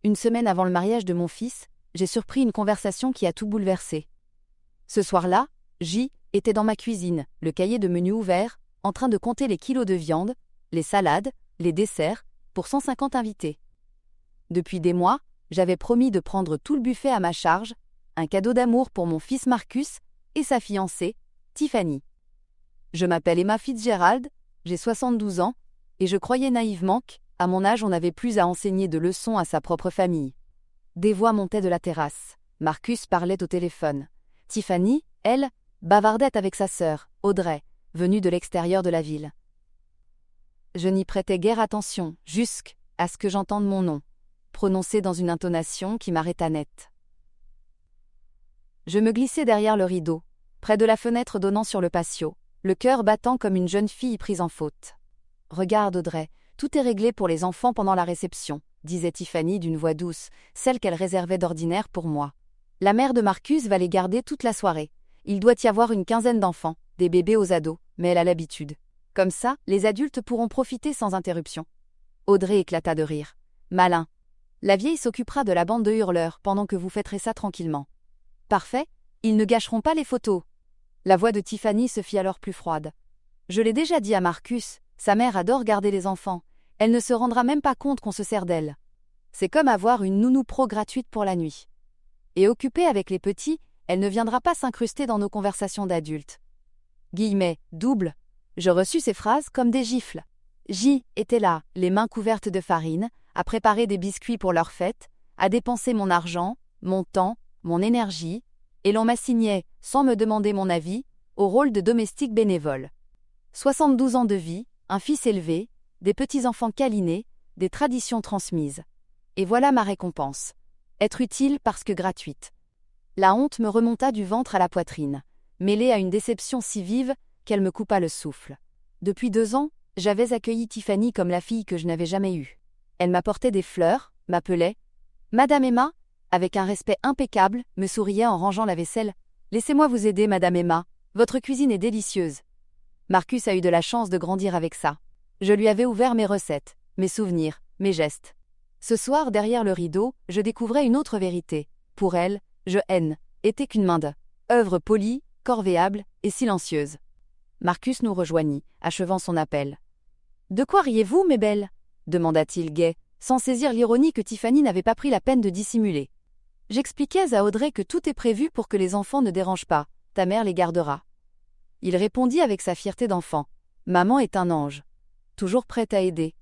Une semaine avant le mariage de mon fils, j'ai surpris une conversation qui a tout bouleversé. Ce soir-là, J était dans ma cuisine, le cahier de menu ouvert, en train de compter les kilos de viande, les salades, les desserts, pour 150 invités. Depuis des mois, j'avais promis de prendre tout le buffet à ma charge, un cadeau d'amour pour mon fils Marcus et sa fiancée, Tiffany. Je m'appelle Emma Fitzgerald, j'ai 72 ans, et je croyais naïvement qu'à mon âge on n'avait plus à enseigner de leçons à sa propre famille. Des voix montaient de la terrasse. Marcus parlait au téléphone. Tiffany, elle, bavardait avec sa sœur, Audrey, venue de l'extérieur de la ville. Je n'y prêtais guère attention, jusqu'à ce que j'entende mon nom, prononcé dans une intonation qui m'arrêta net. Je me glissai derrière le rideau, près de la fenêtre donnant sur le patio, le cœur battant comme une jeune fille prise en faute. « Regarde, Audrey, tout est réglé pour les enfants pendant la réception », disait Tiffany d'une voix douce, celle qu'elle réservait d'ordinaire pour moi. « La mère de Marcus va les garder toute la soirée. Il doit y avoir une quinzaine d'enfants, des bébés aux ados, mais elle a l'habitude. Comme ça, les adultes pourront profiter sans interruption. » Audrey éclata de rire. « Malin. La vieille s'occupera de la bande de hurleurs pendant que vous fêterez ça tranquillement. »« Parfait, ils ne gâcheront pas les photos. » La voix de Tiffany se fit alors plus froide. « Je l'ai déjà dit à Marcus, sa mère adore garder les enfants. Elle ne se rendra même pas compte qu'on se sert d'elle. C'est comme avoir une nounou pro gratuite pour la nuit. Et occupée avec les petits, elle ne viendra pas s'incruster dans nos conversations d'adultes. » Guillemets, double. Je reçus ces phrases comme des gifles. J était là, les mains couvertes de farine, à préparer des biscuits pour leur fête, à dépenser mon argent, mon temps, mon énergie, et l'on m'assignait, sans me demander mon avis, au rôle de domestique bénévole. 72 ans de vie, un fils élevé, des petits-enfants câlinés, des traditions transmises. Et voilà ma récompense. Être utile parce que gratuite. La honte me remonta du ventre à la poitrine, mêlée à une déception si vive qu'elle me coupa le souffle. Depuis 2 ans, j'avais accueilli Tiffany comme la fille que je n'avais jamais eue. Elle m'apportait des fleurs, m'appelait « Madame Emma », avec un respect impeccable, me souriait en rangeant la vaisselle. « Laissez-moi vous aider, Madame Emma, votre cuisine est délicieuse. » Marcus a eu de la chance de grandir avec ça. Je lui avais ouvert mes recettes, mes souvenirs, mes gestes. Ce soir, derrière le rideau, je découvrais une autre vérité. Pour elle, je haine, était qu'une main d'œuvre polie, corvéable et silencieuse. Marcus nous rejoignit, achevant son appel. « De quoi riez-vous, mes belles » demanda-t-il gai, sans saisir l'ironie que Tiffany n'avait pas pris la peine de dissimuler. J'expliquais à Audrey que tout est prévu pour que les enfants ne dérangent pas, ta mère les gardera. Il répondit avec sa fierté d'enfant. « Maman est un ange. Toujours prête à aider. »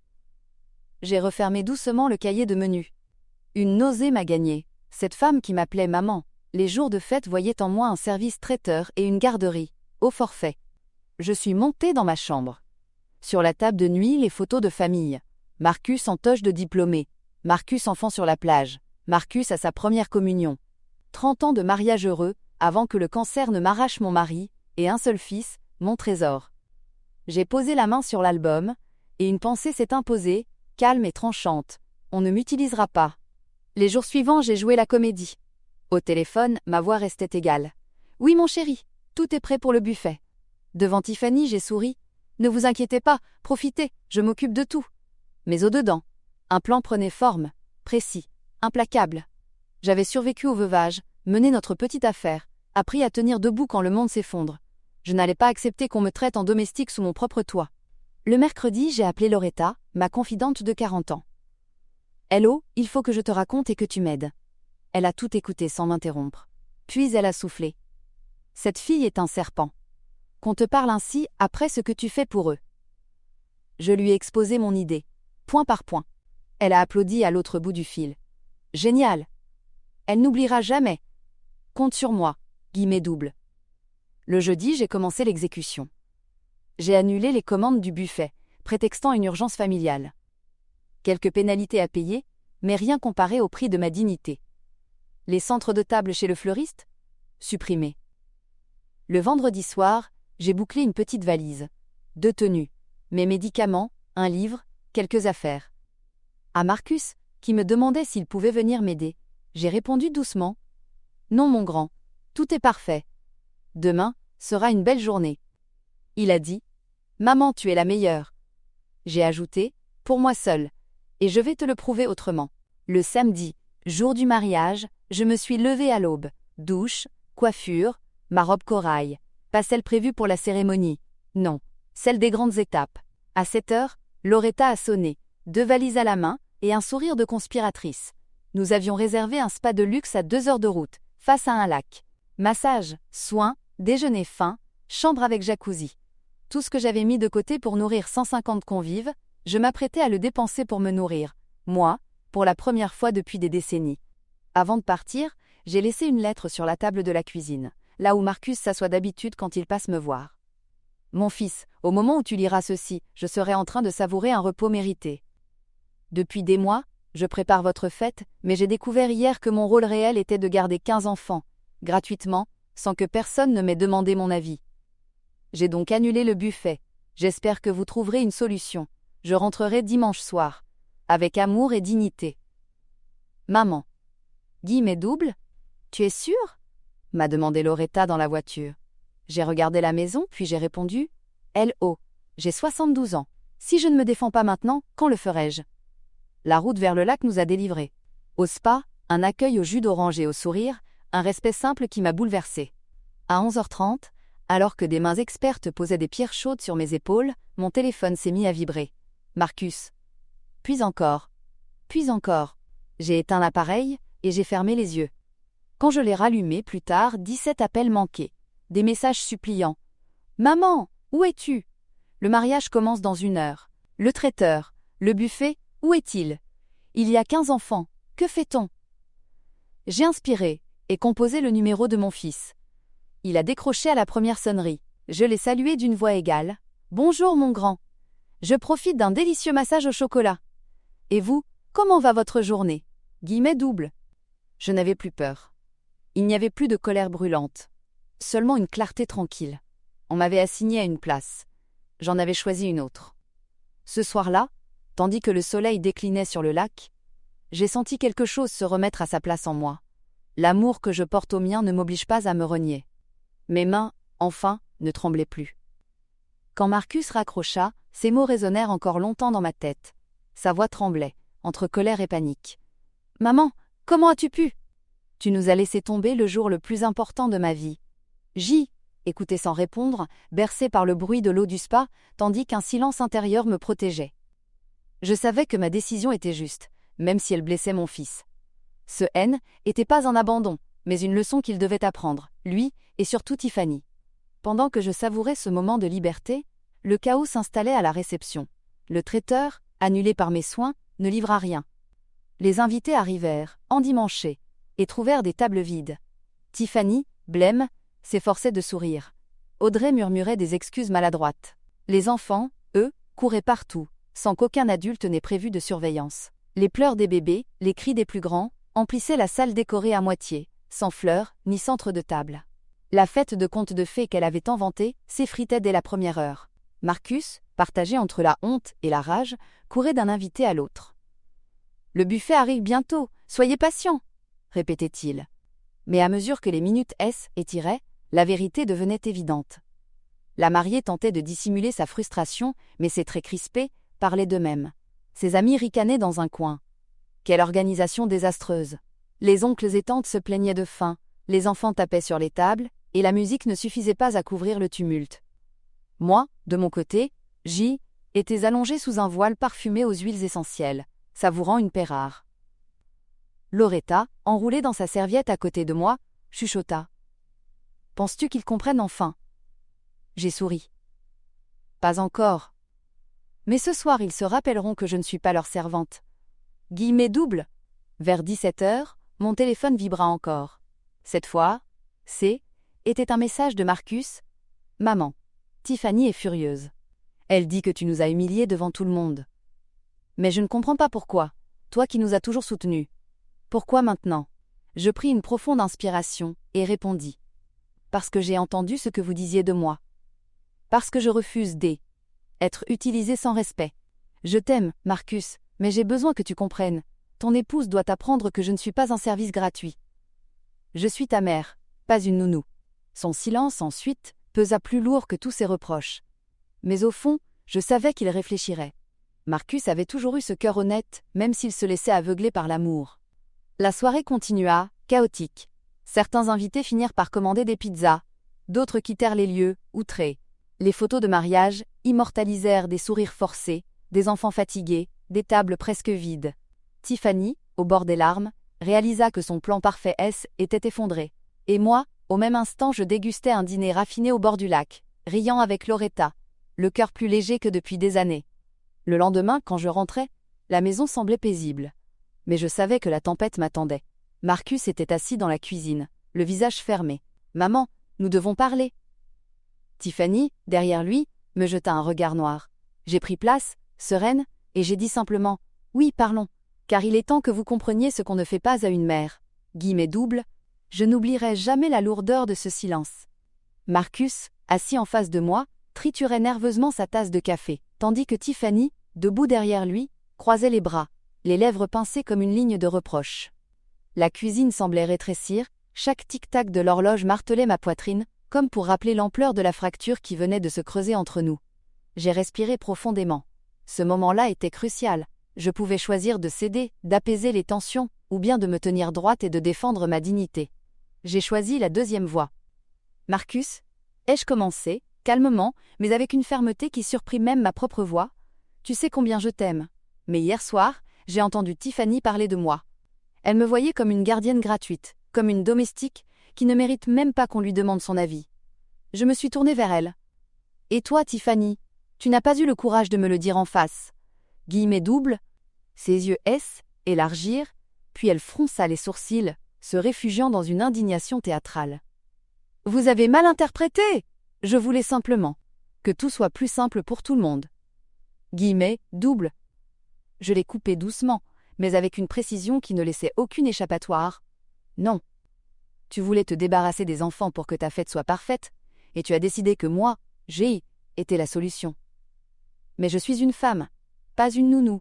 J'ai refermé doucement le cahier de menu. Une nausée m'a gagné. Cette femme qui m'appelait maman, les jours de fête voyait en moi un service traiteur et une garderie, au forfait. Je suis montée dans ma chambre. Sur la table de nuit, les photos de famille. Marcus en toge de diplômé. Marcus enfant sur la plage. Marcus à sa première communion. 30 ans de mariage heureux, avant que le cancer ne m'arrache mon mari, et un seul fils, mon trésor. J'ai posé la main sur l'album, et une pensée s'est imposée, calme et tranchante. On ne m'utilisera pas. Les jours suivants, j'ai joué la comédie. Au téléphone, ma voix restait égale. « Oui, mon chéri, tout est prêt pour le buffet. » Devant Tiffany, j'ai souri. « Ne vous inquiétez pas, profitez, je m'occupe de tout. » Mais au-dedans, un plan prenait forme, précis, implacable. J'avais survécu au veuvage, mené notre petite affaire, appris à tenir debout quand le monde s'effondre. Je n'allais pas accepter qu'on me traite en domestique sous mon propre toit. Le mercredi, j'ai appelé Loretta, ma confidente de 40 ans. « Hello, il faut que je te raconte et que tu m'aides. » Elle a tout écouté sans m'interrompre. Puis elle a soufflé. « Cette fille est un serpent. Qu'on te parle ainsi après ce que tu fais pour eux. » Je lui ai exposé mon idée, point par point. Elle a applaudi à l'autre bout du fil. « Génial. Elle n'oubliera jamais. Compte sur moi, guillemets double. » Le jeudi, j'ai commencé l'exécution. J'ai annulé les commandes du buffet, prétextant une urgence familiale. Quelques pénalités à payer, mais rien comparé au prix de ma dignité. Les centres de table chez le fleuriste ? Supprimés. Le vendredi soir, j'ai bouclé une petite valise. 2 tenues, mes médicaments, un livre, quelques affaires. À Marcus, qui me demandait s'il pouvait venir m'aider, j'ai répondu doucement. « Non, mon grand, tout est parfait. Demain sera une belle journée. » Il a dit. « Maman, tu es la meilleure. » J'ai ajouté. « Pour moi seule. Et je vais te le prouver autrement. » Le samedi, jour du mariage, je me suis levée à l'aube. Douche, coiffure, ma robe corail. Pas celle prévue pour la cérémonie. Non, celle des grandes étapes. À 7 heures, Loretta a sonné, 2 valises à la main et un sourire de conspiratrice. Nous avions réservé un spa de luxe à 2 heures de route, face à un lac. Massage, soins, déjeuner fin, chambre avec jacuzzi. Tout ce que j'avais mis de côté pour nourrir 150 convives, je m'apprêtais à le dépenser pour me nourrir. Moi, pour la première fois depuis des décennies. Avant de partir, j'ai laissé une lettre sur la table de la cuisine, là où Marcus s'assoit d'habitude quand il passe me voir. Mon fils, au moment où tu liras ceci, je serai en train de savourer un repos mérité. Depuis des mois, je prépare votre fête, mais j'ai découvert hier que mon rôle réel était de garder 15 enfants, gratuitement, sans que personne ne m'ait demandé mon avis. J'ai donc annulé le buffet. J'espère que vous trouverez une solution. Je rentrerai dimanche soir. Avec amour et dignité. Maman. Guillemets double ? Tu es sûre ? M'a demandé Loretta dans la voiture. J'ai regardé la maison, puis j'ai répondu « L.O. J'ai 72 ans. Si je ne me défends pas maintenant, quand le ferai-je » La route vers le lac nous a délivrés. Au spa, un accueil au jus d'orange et au sourire, un respect simple qui m'a bouleversée. À 11h30, alors que des mains expertes posaient des pierres chaudes sur mes épaules, mon téléphone s'est mis à vibrer. Marcus. Puis encore. Puis encore. J'ai éteint l'appareil et j'ai fermé les yeux. Quand je l'ai rallumé plus tard, 17 appels manqués. Des messages suppliants. « Maman, où es-tu ? Le mariage commence dans 1 heure. Le traiteur, le buffet, où est-il ? Il y a 15 enfants. Que fait-on » J'ai inspiré et composé le numéro de mon fils. Il a décroché à la première sonnerie. Je l'ai salué d'une voix égale. « Bonjour mon grand. Je profite d'un délicieux massage au chocolat. Et vous, comment va votre journée ? » Guillemets double. Je n'avais plus peur. Il n'y avait plus de colère brûlante. Seulement une clarté tranquille. On m'avait assigné à une place. J'en avais choisi une autre. Ce soir-là, tandis que le soleil déclinait sur le lac, j'ai senti quelque chose se remettre à sa place en moi. L'amour que je porte au mien ne m'oblige pas à me renier. Mes mains, enfin, ne tremblaient plus. Quand Marcus raccrocha, ses mots résonnèrent encore longtemps dans ma tête. Sa voix tremblait, entre colère et panique. « Maman, comment as-tu pu ? Tu nous as laissé tomber le jour le plus important de ma vie. » Écoutait sans répondre, bercé par le bruit de l'eau du spa, tandis qu'un silence intérieur me protégeait. Je savais que ma décision était juste, même si elle blessait mon fils. Ce N n'était pas un abandon, mais une leçon qu'il devait apprendre, lui et surtout Tiffany. Pendant que je savourais ce moment de liberté, le chaos s'installait à la réception. Le traiteur, annulé par mes soins, ne livra rien. Les invités arrivèrent, endimanchés, et trouvèrent des tables vides. Tiffany, blême, s'efforçait de sourire. Audrey murmurait des excuses maladroites. Les enfants, eux, couraient partout, sans qu'aucun adulte n'ait prévu de surveillance. Les pleurs des bébés, les cris des plus grands, emplissaient la salle décorée à moitié, sans fleurs, ni centre de table. La fête de contes de fées qu'elle avait tant vantée s'effritait dès la première heure. Marcus, partagé entre la honte et la rage, courait d'un invité à l'autre. « Le buffet arrive bientôt, soyez patients !» répétait-il. Mais à mesure que les minutes étiraient, la vérité devenait évidente. La mariée tentait de dissimuler sa frustration, mais ses traits crispés parlaient d'eux-mêmes. Ses amis ricanaient dans un coin. Quelle organisation désastreuse! Les oncles et tantes se plaignaient de faim, les enfants tapaient sur les tables, et la musique ne suffisait pas à couvrir le tumulte. Moi, de mon côté, étais allongé sous un voile parfumé aux huiles essentielles, savourant une paix rare. Loretta, enroulée dans sa serviette à côté de moi, chuchota. « Penses-tu qu'ils comprennent enfin ?» J'ai souri. « Pas encore. Mais ce soir ils se rappelleront que je ne suis pas leur servante. » Guillemets double. Vers 17h, mon téléphone vibra encore. Cette fois, était un message de Marcus. « Maman, Tiffany est furieuse. Elle dit que tu nous as humiliés devant tout le monde. Mais je ne comprends pas pourquoi, toi qui nous as toujours soutenus. Pourquoi maintenant ?» Je pris une profonde inspiration et répondis. « Parce que j'ai entendu ce que vous disiez de moi. Parce que je refuse d'être utilisé sans respect. Je t'aime, Marcus, mais j'ai besoin que tu comprennes. Ton épouse doit apprendre que je ne suis pas un service gratuit. Je suis ta mère, pas une nounou. » Son silence, ensuite, pesa plus lourd que tous ses reproches. Mais au fond, je savais qu'il réfléchirait. Marcus avait toujours eu ce cœur honnête, même s'il se laissait aveugler par l'amour. La soirée continua, chaotique. Certains invités finirent par commander des pizzas, d'autres quittèrent les lieux, outrés. Les photos de mariage immortalisèrent des sourires forcés, des enfants fatigués, des tables presque vides. Tiffany, au bord des larmes, réalisa que son plan parfait était effondré. Et moi, au même instant, je dégustais un dîner raffiné au bord du lac, riant avec Loretta, le cœur plus léger que depuis des années. Le lendemain, quand je rentrais, la maison semblait paisible. Mais je savais que la tempête m'attendait. Marcus était assis dans la cuisine, le visage fermé. « Maman, nous devons parler. » Tiffany, derrière lui, me jeta un regard noir. J'ai pris place, sereine, et j'ai dit simplement « Oui, parlons, car il est temps que vous compreniez ce qu'on ne fait pas à une mère. » Guillemets doubles, je n'oublierai jamais la lourdeur de ce silence. Marcus, assis en face de moi, triturait nerveusement sa tasse de café, tandis que Tiffany, debout derrière lui, croisait les bras, les lèvres pincées comme une ligne de reproche. La cuisine semblait rétrécir, chaque tic-tac de l'horloge martelait ma poitrine, comme pour rappeler l'ampleur de la fracture qui venait de se creuser entre nous. J'ai respiré profondément. Ce moment-là était crucial. Je pouvais choisir de céder, d'apaiser les tensions, ou bien de me tenir droite et de défendre ma dignité. J'ai choisi la deuxième voie. « Marcus, ai-je commencé, calmement, mais avec une fermeté qui surprit même ma propre voix. Tu sais combien je t'aime. Mais hier soir, j'ai entendu Tiffany parler de moi. Elle me voyait comme une gardienne gratuite, comme une domestique, qui ne mérite même pas qu'on lui demande son avis. Je me suis tournée vers elle. « Et toi, Tiffany, tu n'as pas eu le courage de me le dire en face. » Guillemets doubles. Ses yeux élargirent, puis elle fronça les sourcils, se réfugiant dans une indignation théâtrale. « Vous avez mal interprété. Je voulais simplement que tout soit plus simple pour tout le monde. » Guillemets doubles. Je l'ai coupé doucement, mais avec une précision qui ne laissait aucune échappatoire. « Non. Tu voulais te débarrasser des enfants pour que ta fête soit parfaite, et tu as décidé que moi, j'ai été la solution. Mais je suis une femme, pas une nounou.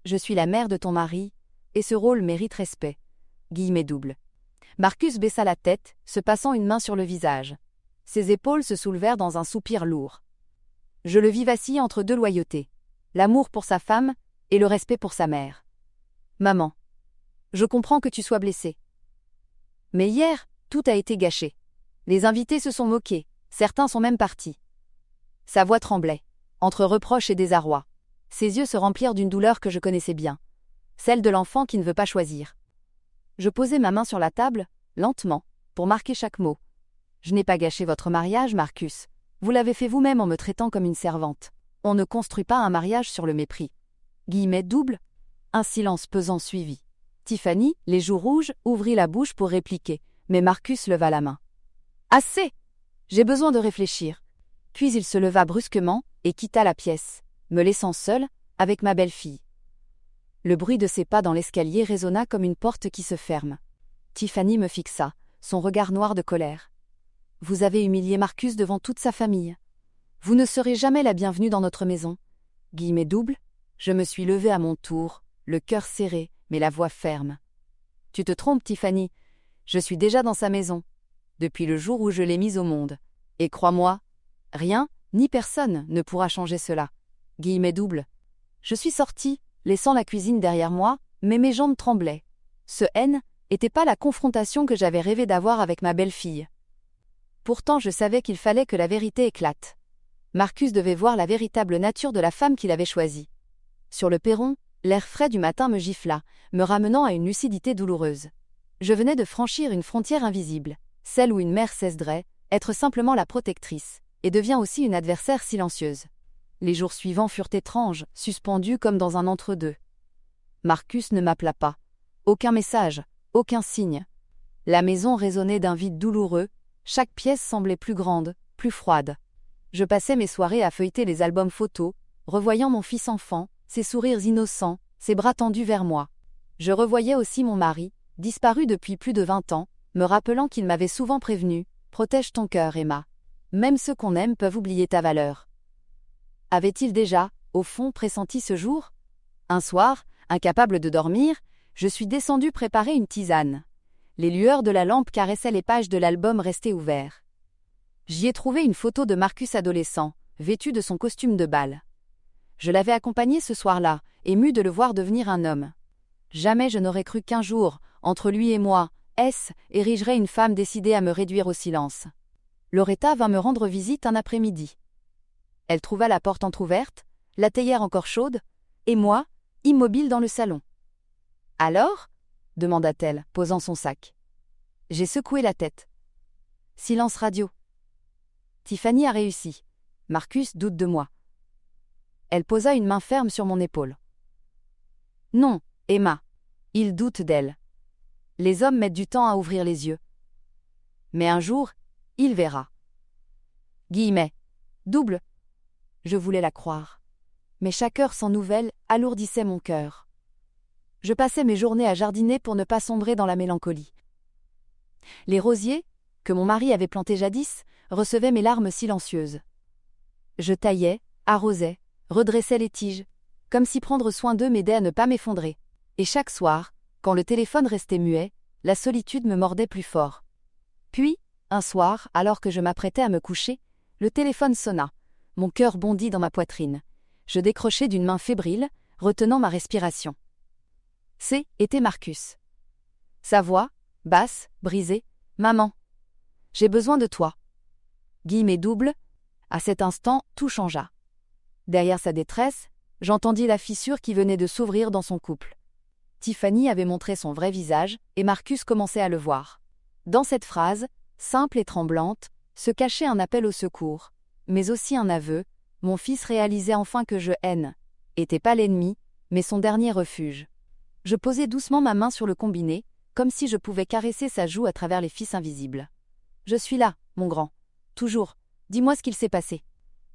Je suis la mère de ton mari, et ce rôle mérite respect. » Guillemets doubles. Marcus baissa la tête, se passant une main sur le visage. Ses épaules se soulevèrent dans un soupir lourd. Je le vis vaciller entre deux loyautés, l'amour pour sa femme et le respect pour sa mère. « Maman, je comprends que tu sois blessée. Mais hier, tout a été gâché. Les invités se sont moqués, certains sont même partis. » Sa voix tremblait, entre reproche et désarroi. Ses yeux se remplirent d'une douleur que je connaissais bien, celle de l'enfant qui ne veut pas choisir. Je posai ma main sur la table, lentement, pour marquer chaque mot. « Je n'ai pas gâché votre mariage, Marcus. Vous l'avez fait vous-même en me traitant comme une servante. On ne construit pas un mariage sur le mépris. » Guillemets doubles. Un silence pesant suivit. Tiffany, les joues rouges, ouvrit la bouche pour répliquer, mais Marcus leva la main. « Assez! J'ai besoin de réfléchir. » Puis il se leva brusquement et quitta la pièce, me laissant seule, avec ma belle-fille. Le bruit de ses pas dans l'escalier résonna comme une porte qui se ferme. Tiffany me fixa, son regard noir de colère. « Vous avez humilié Marcus devant toute sa famille. Vous ne serez jamais la bienvenue dans notre maison. » Guillemets doubles. Je me suis levée à mon tour, le cœur serré, mais la voix ferme. « Tu te trompes, Tiffany. Je suis déjà dans sa maison, depuis le jour où je l'ai mise au monde. Et crois-moi, rien, ni personne ne pourra changer cela. » Guillemets doubles. Je suis sortie, laissant la cuisine derrière moi, mais mes jambes tremblaient. Ce n'était pas la confrontation que j'avais rêvé d'avoir avec ma belle-fille. Pourtant, je savais qu'il fallait que la vérité éclate. Marcus devait voir la véritable nature de la femme qu'il avait choisie. Sur le perron, l'air frais du matin me gifla, me ramenant à une lucidité douloureuse. Je venais de franchir une frontière invisible, celle où une mère cesserait, être simplement la protectrice, et devient aussi une adversaire silencieuse. Les jours suivants furent étranges, suspendus comme dans un entre-deux. Marcus ne m'appela pas. Aucun message, aucun signe. La maison résonnait d'un vide douloureux, chaque pièce semblait plus grande, plus froide. Je passais mes soirées à feuilleter les albums photos, revoyant mon fils enfant, ses sourires innocents, ses bras tendus vers moi. Je revoyais aussi mon mari, disparu depuis plus de 20 ans, me rappelant qu'il m'avait souvent prévenu « Protège ton cœur, Emma. Même ceux qu'on aime peuvent oublier ta valeur. » Avait-il déjà, au fond, pressenti ce jour? Un soir, incapable de dormir, je suis descendue préparer une tisane. Les lueurs de la lampe caressaient les pages de l'album resté ouvert. J'y ai trouvé une photo de Marcus adolescent, vêtu de son costume de bal. Je l'avais accompagné ce soir-là, ému de le voir devenir un homme. Jamais je n'aurais cru qu'un jour, entre lui et moi, érigerait une femme décidée à me réduire au silence. Loretta vint me rendre visite un après-midi. Elle trouva la porte entr'ouverte, la théière encore chaude, et moi, immobile dans le salon. « Alors » demanda-t-elle, posant son sac. J'ai secoué la tête. Silence radio. Tiffany a réussi. Marcus doute de moi. Elle posa une main ferme sur mon épaule. Non, Emma. Il doute d'elle. Les hommes mettent du temps à ouvrir les yeux. Mais un jour, il verra. Guillemets. Double. Je voulais la croire. Mais chaque heure sans nouvelles alourdissait mon cœur. Je passais mes journées à jardiner pour ne pas sombrer dans la mélancolie. Les rosiers, que mon mari avait plantés jadis, recevaient mes larmes silencieuses. Je taillais, arrosais, redressais les tiges, comme si prendre soin d'eux m'aidait à ne pas m'effondrer. Et chaque soir, quand le téléphone restait muet, la solitude me mordait plus fort. Puis, un soir, alors que je m'apprêtais à me coucher, le téléphone sonna. Mon cœur bondit dans ma poitrine. Je décrochai d'une main fébrile, retenant ma respiration. C'était Marcus. Sa voix, basse, brisée. « Maman, j'ai besoin de toi. » Guillemets double. À cet instant, tout changea. Derrière sa détresse, j'entendis la fissure qui venait de s'ouvrir dans son couple. Tiffany avait montré son vrai visage, et Marcus commençait à le voir. Dans cette phrase, simple et tremblante, se cachait un appel au secours, mais aussi un aveu. Mon fils réalisait enfin que je n'étais pas l'ennemi, mais son dernier refuge. Je posai doucement ma main sur le combiné, comme si je pouvais caresser sa joue à travers les fils invisibles. « Je suis là, mon grand. Toujours. Dis-moi ce qu'il s'est passé. »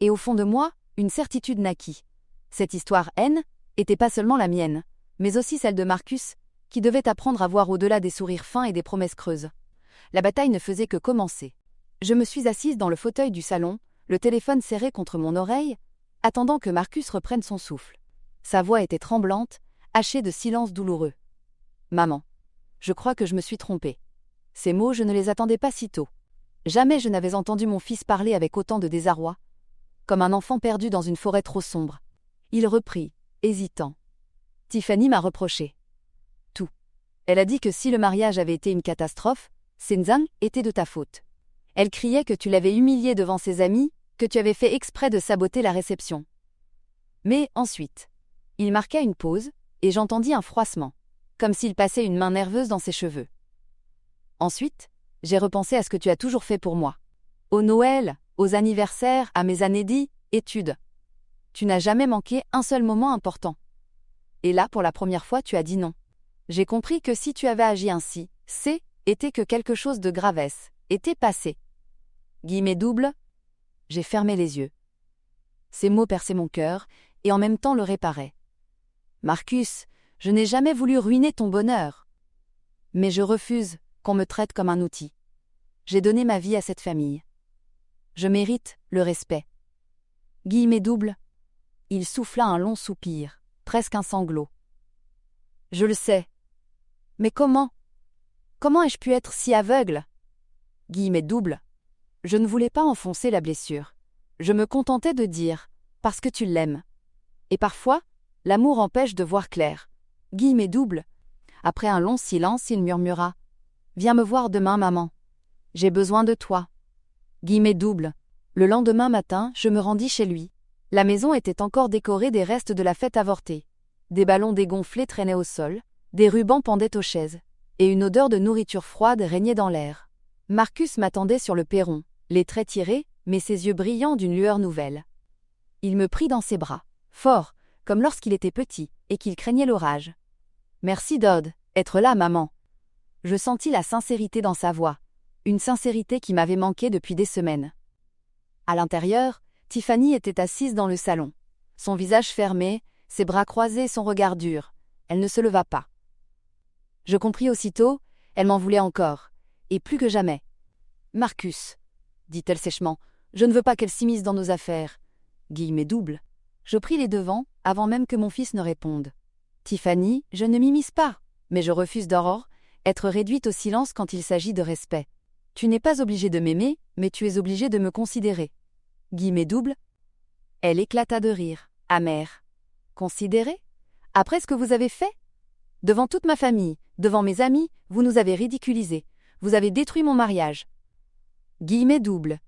Et au fond de moi, une certitude naquit. Cette histoire était pas seulement la mienne, mais aussi celle de Marcus, qui devait apprendre à voir au-delà des sourires fins et des promesses creuses. La bataille ne faisait que commencer. Je me suis assise dans le fauteuil du salon, le téléphone serré contre mon oreille, attendant que Marcus reprenne son souffle. Sa voix était tremblante, hachée de silence douloureux. « Maman, je crois que je me suis trompée. » Ces mots, je ne les attendais pas si tôt. Jamais je n'avais entendu mon fils parler avec autant de désarroi, comme un enfant perdu dans une forêt trop sombre. Il reprit, hésitant. « Tiffany m'a reproché. Tout. Elle a dit que si le mariage avait été une catastrophe, Senzang était de ta faute. Elle criait que tu l'avais humilié devant ses amis, que tu avais fait exprès de saboter la réception. » Mais ensuite, il marqua une pause, et j'entendis un froissement, comme s'il passait une main nerveuse dans ses cheveux. Ensuite, j'ai repensé à ce que tu as toujours fait pour moi. Au Noël, aux anniversaires, à mes années d'études. Tu n'as jamais manqué un seul moment important. Et là, pour la première fois, tu as dit non. J'ai compris que si tu avais agi ainsi, était que quelque chose de gravesse était passé. Guillemets double. J'ai fermé les yeux. Ces mots perçaient mon cœur, et en même temps le réparaient. Marcus, je n'ai jamais voulu ruiner ton bonheur. Mais je refuse qu'on me traite comme un outil. J'ai donné ma vie à cette famille. Je mérite le respect. Guillemets double. Il souffla un long soupir, presque un sanglot. Je le sais. Mais comment ai-je pu être si aveugle? Guillemets double. Je ne voulais pas enfoncer la blessure. Je me contentais de dire « parce que tu l'aimes ». Et parfois, l'amour empêche de voir clair. Guillemets double. Après un long silence, il murmura « Viens me voir demain, maman. J'ai besoin de toi. » Guillemets double. Le lendemain matin, je me rendis chez lui. La maison était encore décorée des restes de la fête avortée. Des ballons dégonflés traînaient au sol, des rubans pendaient aux chaises, et une odeur de nourriture froide régnait dans l'air. Marcus m'attendait sur le perron, les traits tirés, mais ses yeux brillants d'une lueur nouvelle. Il me prit dans ses bras, fort, comme lorsqu'il était petit, et qu'il craignait l'orage. « Merci d'être là, maman. » Je sentis la sincérité dans sa voix, une sincérité qui m'avait manqué depuis des semaines. À l'intérieur, Tiffany était assise dans le salon. Son visage fermé, ses bras croisés, son regard dur. Elle ne se leva pas. Je compris aussitôt, elle m'en voulait encore, et plus que jamais. « Marcus, » dit-elle sèchement, « je ne veux pas qu'elle s'immisce dans nos affaires. » Guillemets double. Je pris les devants, avant même que mon fils ne réponde. « Tiffany, je ne m'immisce pas, mais je refuse d'aurore, être réduite au silence quand il s'agit de respect. Tu n'es pas obligé de m'aimer, mais tu es obligé de me considérer. » Guillemets double. Elle éclata de rire, amère. Considérez? Après ce que vous avez fait? Devant toute ma famille, devant mes amis, vous nous avez ridiculisés. Vous avez détruit mon mariage. Guillemets doubles.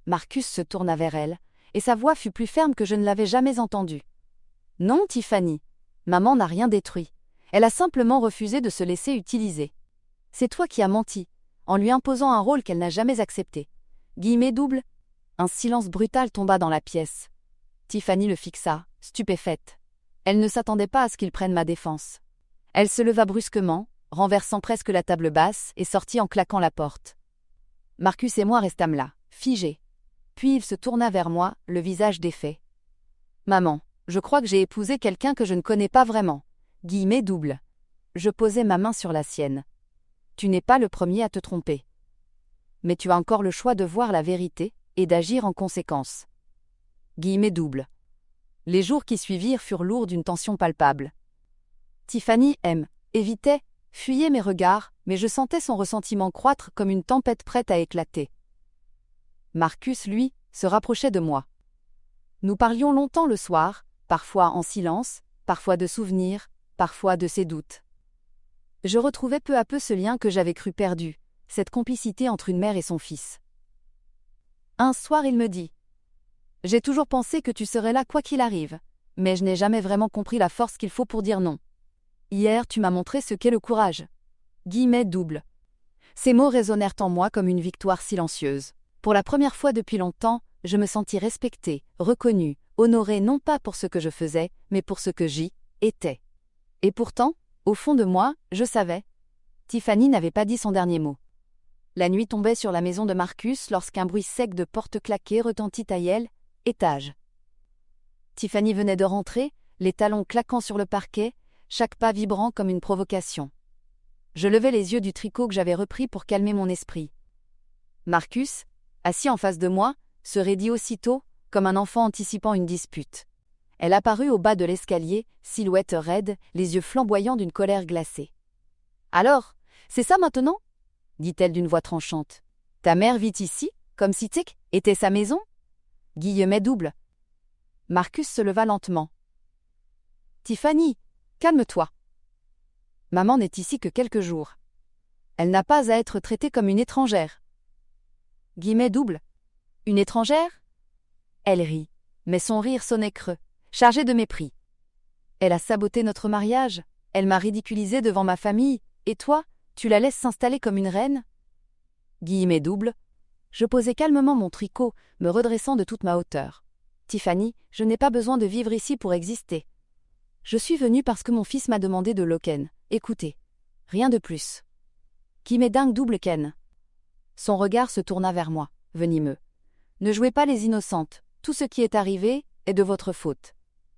Marcus se tourna vers elle, et sa voix fut plus ferme que je ne l'avais jamais entendue. Non, Tiffany. Maman n'a rien détruit. Elle a simplement refusé de se laisser utiliser. C'est toi qui as menti, en lui imposant un rôle qu'elle n'a jamais accepté. Guillemets doubles. Un silence brutal tomba dans la pièce. Tiffany le fixa, stupéfaite. Elle ne s'attendait pas à ce qu'il prenne ma défense. Elle se leva brusquement, renversant presque la table basse, et sortit en claquant la porte. Marcus et moi restâmes là, figés. Puis il se tourna vers moi, le visage défait. « Maman, je crois que j'ai épousé quelqu'un que je ne connais pas vraiment. » Guillemets doubles. Je posai ma main sur la sienne. « Tu n'es pas le premier à te tromper. Mais tu as encore le choix de voir la vérité et d'agir en conséquence. » Guillemets doubles. Les jours qui suivirent furent lourds d'une tension palpable. Tiffany évitait, fuyait mes regards, mais je sentais son ressentiment croître comme une tempête prête à éclater. Marcus, lui, se rapprochait de moi. Nous parlions longtemps le soir, parfois en silence, parfois de souvenirs, parfois de ses doutes. Je retrouvais peu à peu ce lien que j'avais cru perdu, cette complicité entre une mère et son fils. Un soir, il me dit « J'ai toujours pensé que tu serais là quoi qu'il arrive, mais je n'ai jamais vraiment compris la force qu'il faut pour dire non. Hier, tu m'as montré ce qu'est le courage. » Guillemets doubles. Ces mots résonnèrent en moi comme une victoire silencieuse. Pour la première fois depuis longtemps, je me sentis respectée, reconnue, honorée non pas pour ce que je faisais, mais pour ce que j'y étais. Et pourtant, au fond de moi, je savais. Tiffany n'avait pas dit son dernier mot. La nuit tombait sur la maison de Marcus lorsqu'un bruit sec de porte claquée retentit à Yale, étage. Tiffany venait de rentrer, les talons claquant sur le parquet, chaque pas vibrant comme une provocation. Je levai les yeux du tricot que j'avais repris pour calmer mon esprit. Marcus, assis en face de moi, se raidit aussitôt, comme un enfant anticipant une dispute. Elle apparut au bas de l'escalier, silhouette raide, les yeux flamboyants d'une colère glacée. « Alors, c'est ça maintenant ?» dit-elle d'une voix tranchante. « Ta mère vit ici, comme si Tic était sa maison ?» Guillemets doubles. Marcus se leva lentement. « Tiffany, calme-toi. Maman n'est ici que quelques jours. Elle n'a pas à être traitée comme une étrangère. » Guillemets doubles. Une étrangère ? Elle rit, mais son rire sonnait creux, chargé de mépris. Elle a saboté notre mariage, elle m'a ridiculisée devant ma famille, et toi, tu la laisses s'installer comme une reine ? Guillemets doubles. Je posai calmement mon tricot, me redressant de toute ma hauteur. Tiffany, je n'ai pas besoin de vivre ici pour exister. Je suis venue parce que mon fils m'a demandé de Loken. Écoutez. Rien de plus. Guillemets dingue double Ken. Son regard se tourna vers moi, venimeux. Ne jouez pas les innocentes, tout ce qui est arrivé est de votre faute.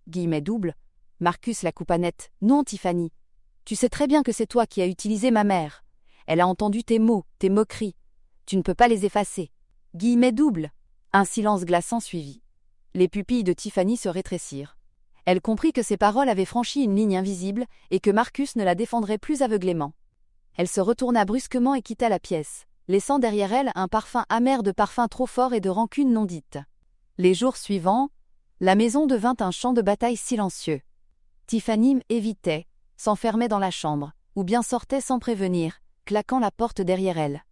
Guillemets double. Marcus la coupa net. Non, Tiffany. Tu sais très bien que c'est toi qui as utilisé ma mère. Elle a entendu tes mots, tes moqueries. Tu ne peux pas les effacer. Guillemets double. Un silence glaçant suivit. Les pupilles de Tiffany se rétrécirent. Elle comprit que ses paroles avaient franchi une ligne invisible et que Marcus ne la défendrait plus aveuglément. Elle se retourna brusquement et quitta la pièce, laissant derrière elle un parfum amer de parfum trop fort et de rancune non dite. Les jours suivants, la maison devint un champ de bataille silencieux. Tiffany évitait, s'enfermait dans la chambre, ou bien sortait sans prévenir, claquant la porte derrière elle.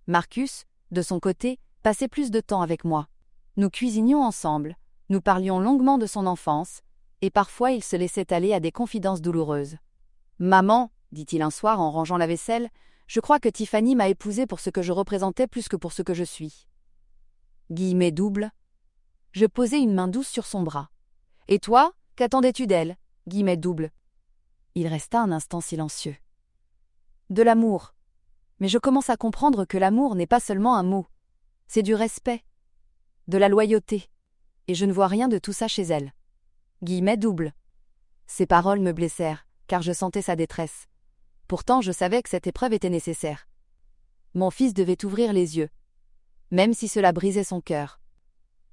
Marcus, de son côté, passait plus de temps avec moi. Nous cuisinions ensemble, nous parlions longuement de son enfance, et parfois il se laissait aller à des confidences douloureuses. « Maman, dit-il un soir en rangeant la vaisselle, je crois que Tiffany m'a épousé pour ce que je représentais plus que pour ce que je suis. » Guillemets double. Je posai une main douce sur son bras. « Et toi, qu'attendais-tu d'elle ?» Guillemets double. Il resta un instant silencieux. « De l'amour. Mais je commence à comprendre que l'amour n'est pas seulement un mot. C'est du respect, de la loyauté. Et je ne vois rien de tout ça chez elle. » Guillemets double. Ces paroles me blessèrent, car je sentais sa détresse. Pourtant, je savais que cette épreuve était nécessaire. Mon fils devait ouvrir les yeux, même si cela brisait son cœur.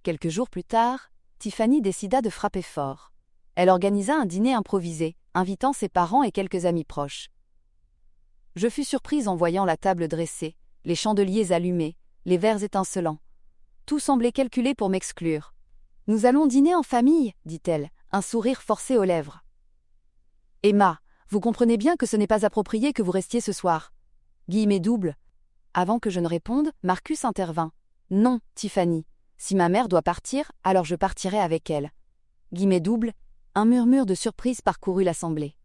Quelques jours plus tard, Tiffany décida de frapper fort. Elle organisa un dîner improvisé, invitant ses parents et quelques amis proches. Je fus surprise en voyant la table dressée, les chandeliers allumés, les verres étincelants. Tout semblait calculé pour m'exclure. « Nous allons dîner en famille, dit-elle, un sourire forcé aux lèvres. Emma, vous comprenez bien que ce n'est pas approprié que vous restiez ce soir. Guillemets doubles. Avant que je ne réponde, Marcus intervint. Non, Tiffany. Si ma mère doit partir, alors je partirai avec elle. Guillemets doubles. Un murmure de surprise parcourut l'assemblée.